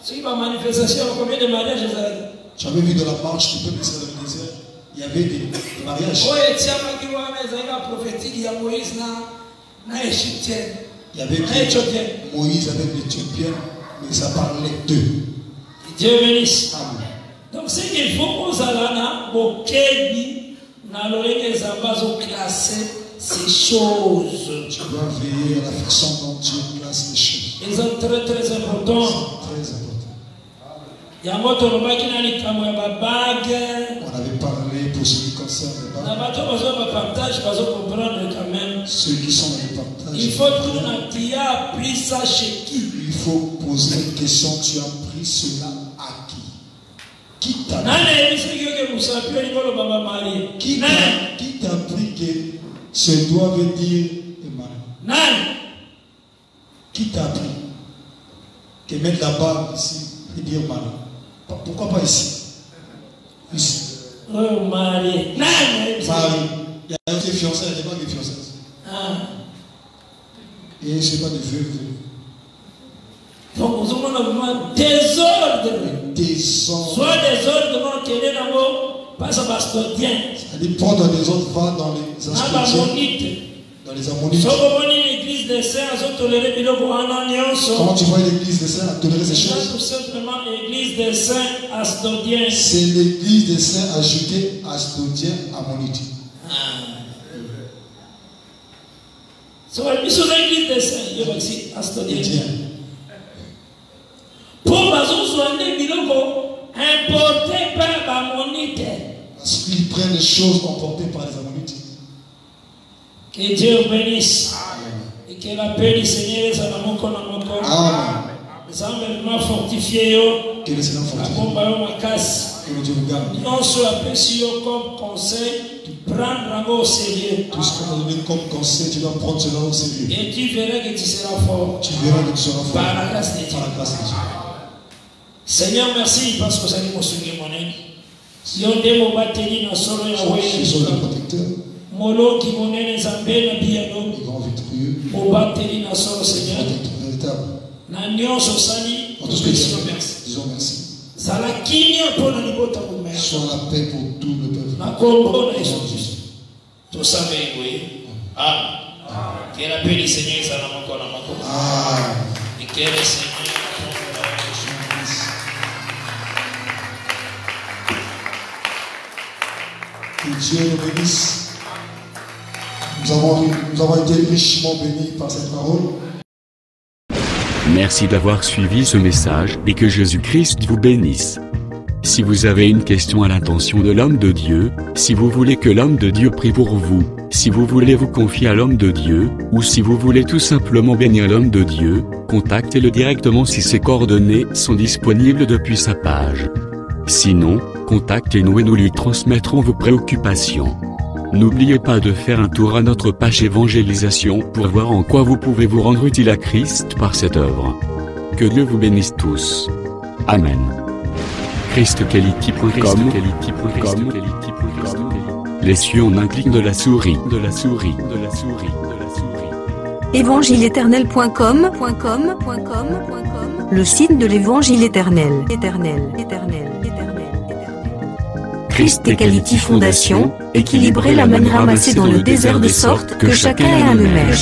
ce qui va manifestation, combien de mariages vous avez? J'avais vu dans la marche du peuple israélien dans le désert, il y avait des mariages. Il y avait Moïse avec l'Éthiopienne, mais ça parlait d'eux. Dieu bénisse. Amen. Donc c'est qu'il faut qu'on s'alana, au Kébi, dans l'oreille des ambas ont classé ces choses. Tu dois veiller à la façon dont Dieu classe les choses. Ils sont très très importants. Très important. On avait parlé pour ce qui concerne les bagues. Ceux qui sont dans le partage. Il faut que tu as appris ça chez qui? Il faut poser une question. Tu as pris cela à qui? Qui t'a appris que ce doigt veut dire Emmanuel? Qui t'a appris que mettre la bague ici veut dire Emmanuel? Pourquoi pas ici? Ici. Oh, Marie. Marie. Il y a un qui est fiancé, il n'y a pas de fiancé. Et ce n'est pas de vœux. Donc, nous avons désordre. Soit désordre, qui est dans pas ça bastodien. C'est-à-dire, prendre des autres va dans les astodiens. Dans les Ammonites. Quand tu vois l'église des saints tolérer ces choses, tout simplement l'église des saints astodiens. C'est l'église des saints ajoutée astodien ammonite. C'est l'église des saints, il y a aussi astodien. Pour importé par l'ammonite. Parce qu'ils prennent les choses emportées par les ammonites. Que Dieu bénisse. Et que la paix du Seigneur soit dans mon corps. Amen. Que le Seigneur fortifie. Que le Dieu vous garde. Non soit apprécié comme conseil, prendre au sérieux. Tout ce qu'on a donné comme conseil, tu dois prendre cela au sérieux. Et tu verras que tu seras fort. Tu verras que tu seras fort. Par la grâce de Dieu. Par la grâce de Dieu. Seigneur, merci parce que ça nous construit mon aide. Si on démo batterie dans solo ya wewe. Ce sont des protecteurs. Molo qui monene zambe na biano. Ils vont victorieux. Mo batterie dans solo Seigneur. Véritable. Na nyonso sali. Disons merci. Sala kimia pour na libota mo mère. Soit la paix pour tout le peuple. Na kombo na Jésus. Tout ça mais oui. Ah. Que la paix du Seigneur soit dans mon corps, dans mon corps. Ah. Et que le Seigneur que Dieu nous bénisse. Nous avons été richement bénis par cette parole. Merci d'avoir suivi ce message et que Jésus-Christ vous bénisse. Si vous avez une question à l'intention de l'homme de Dieu, si vous voulez que l'homme de Dieu prie pour vous, si vous voulez vous confier à l'homme de Dieu, ou si vous voulez tout simplement bénir l'homme de Dieu, contactez-le directement si ses coordonnées sont disponibles depuis sa page. Sinon, contactez-nous et nous lui transmettrons vos préoccupations. N'oubliez pas de faire un tour à notre page évangélisation pour voir en quoi vous pouvez vous rendre utile à Christ par cette œuvre. Que Dieu vous bénisse tous. Amen. ChristQuality.com. Les cieux en un clic de la souris. Évangile-éternel.com. Le site de l'Évangile éternel. Christ et Quality Fondation, équilibrer la manne ramassée dans le désert de sorte que chacun ait un numère.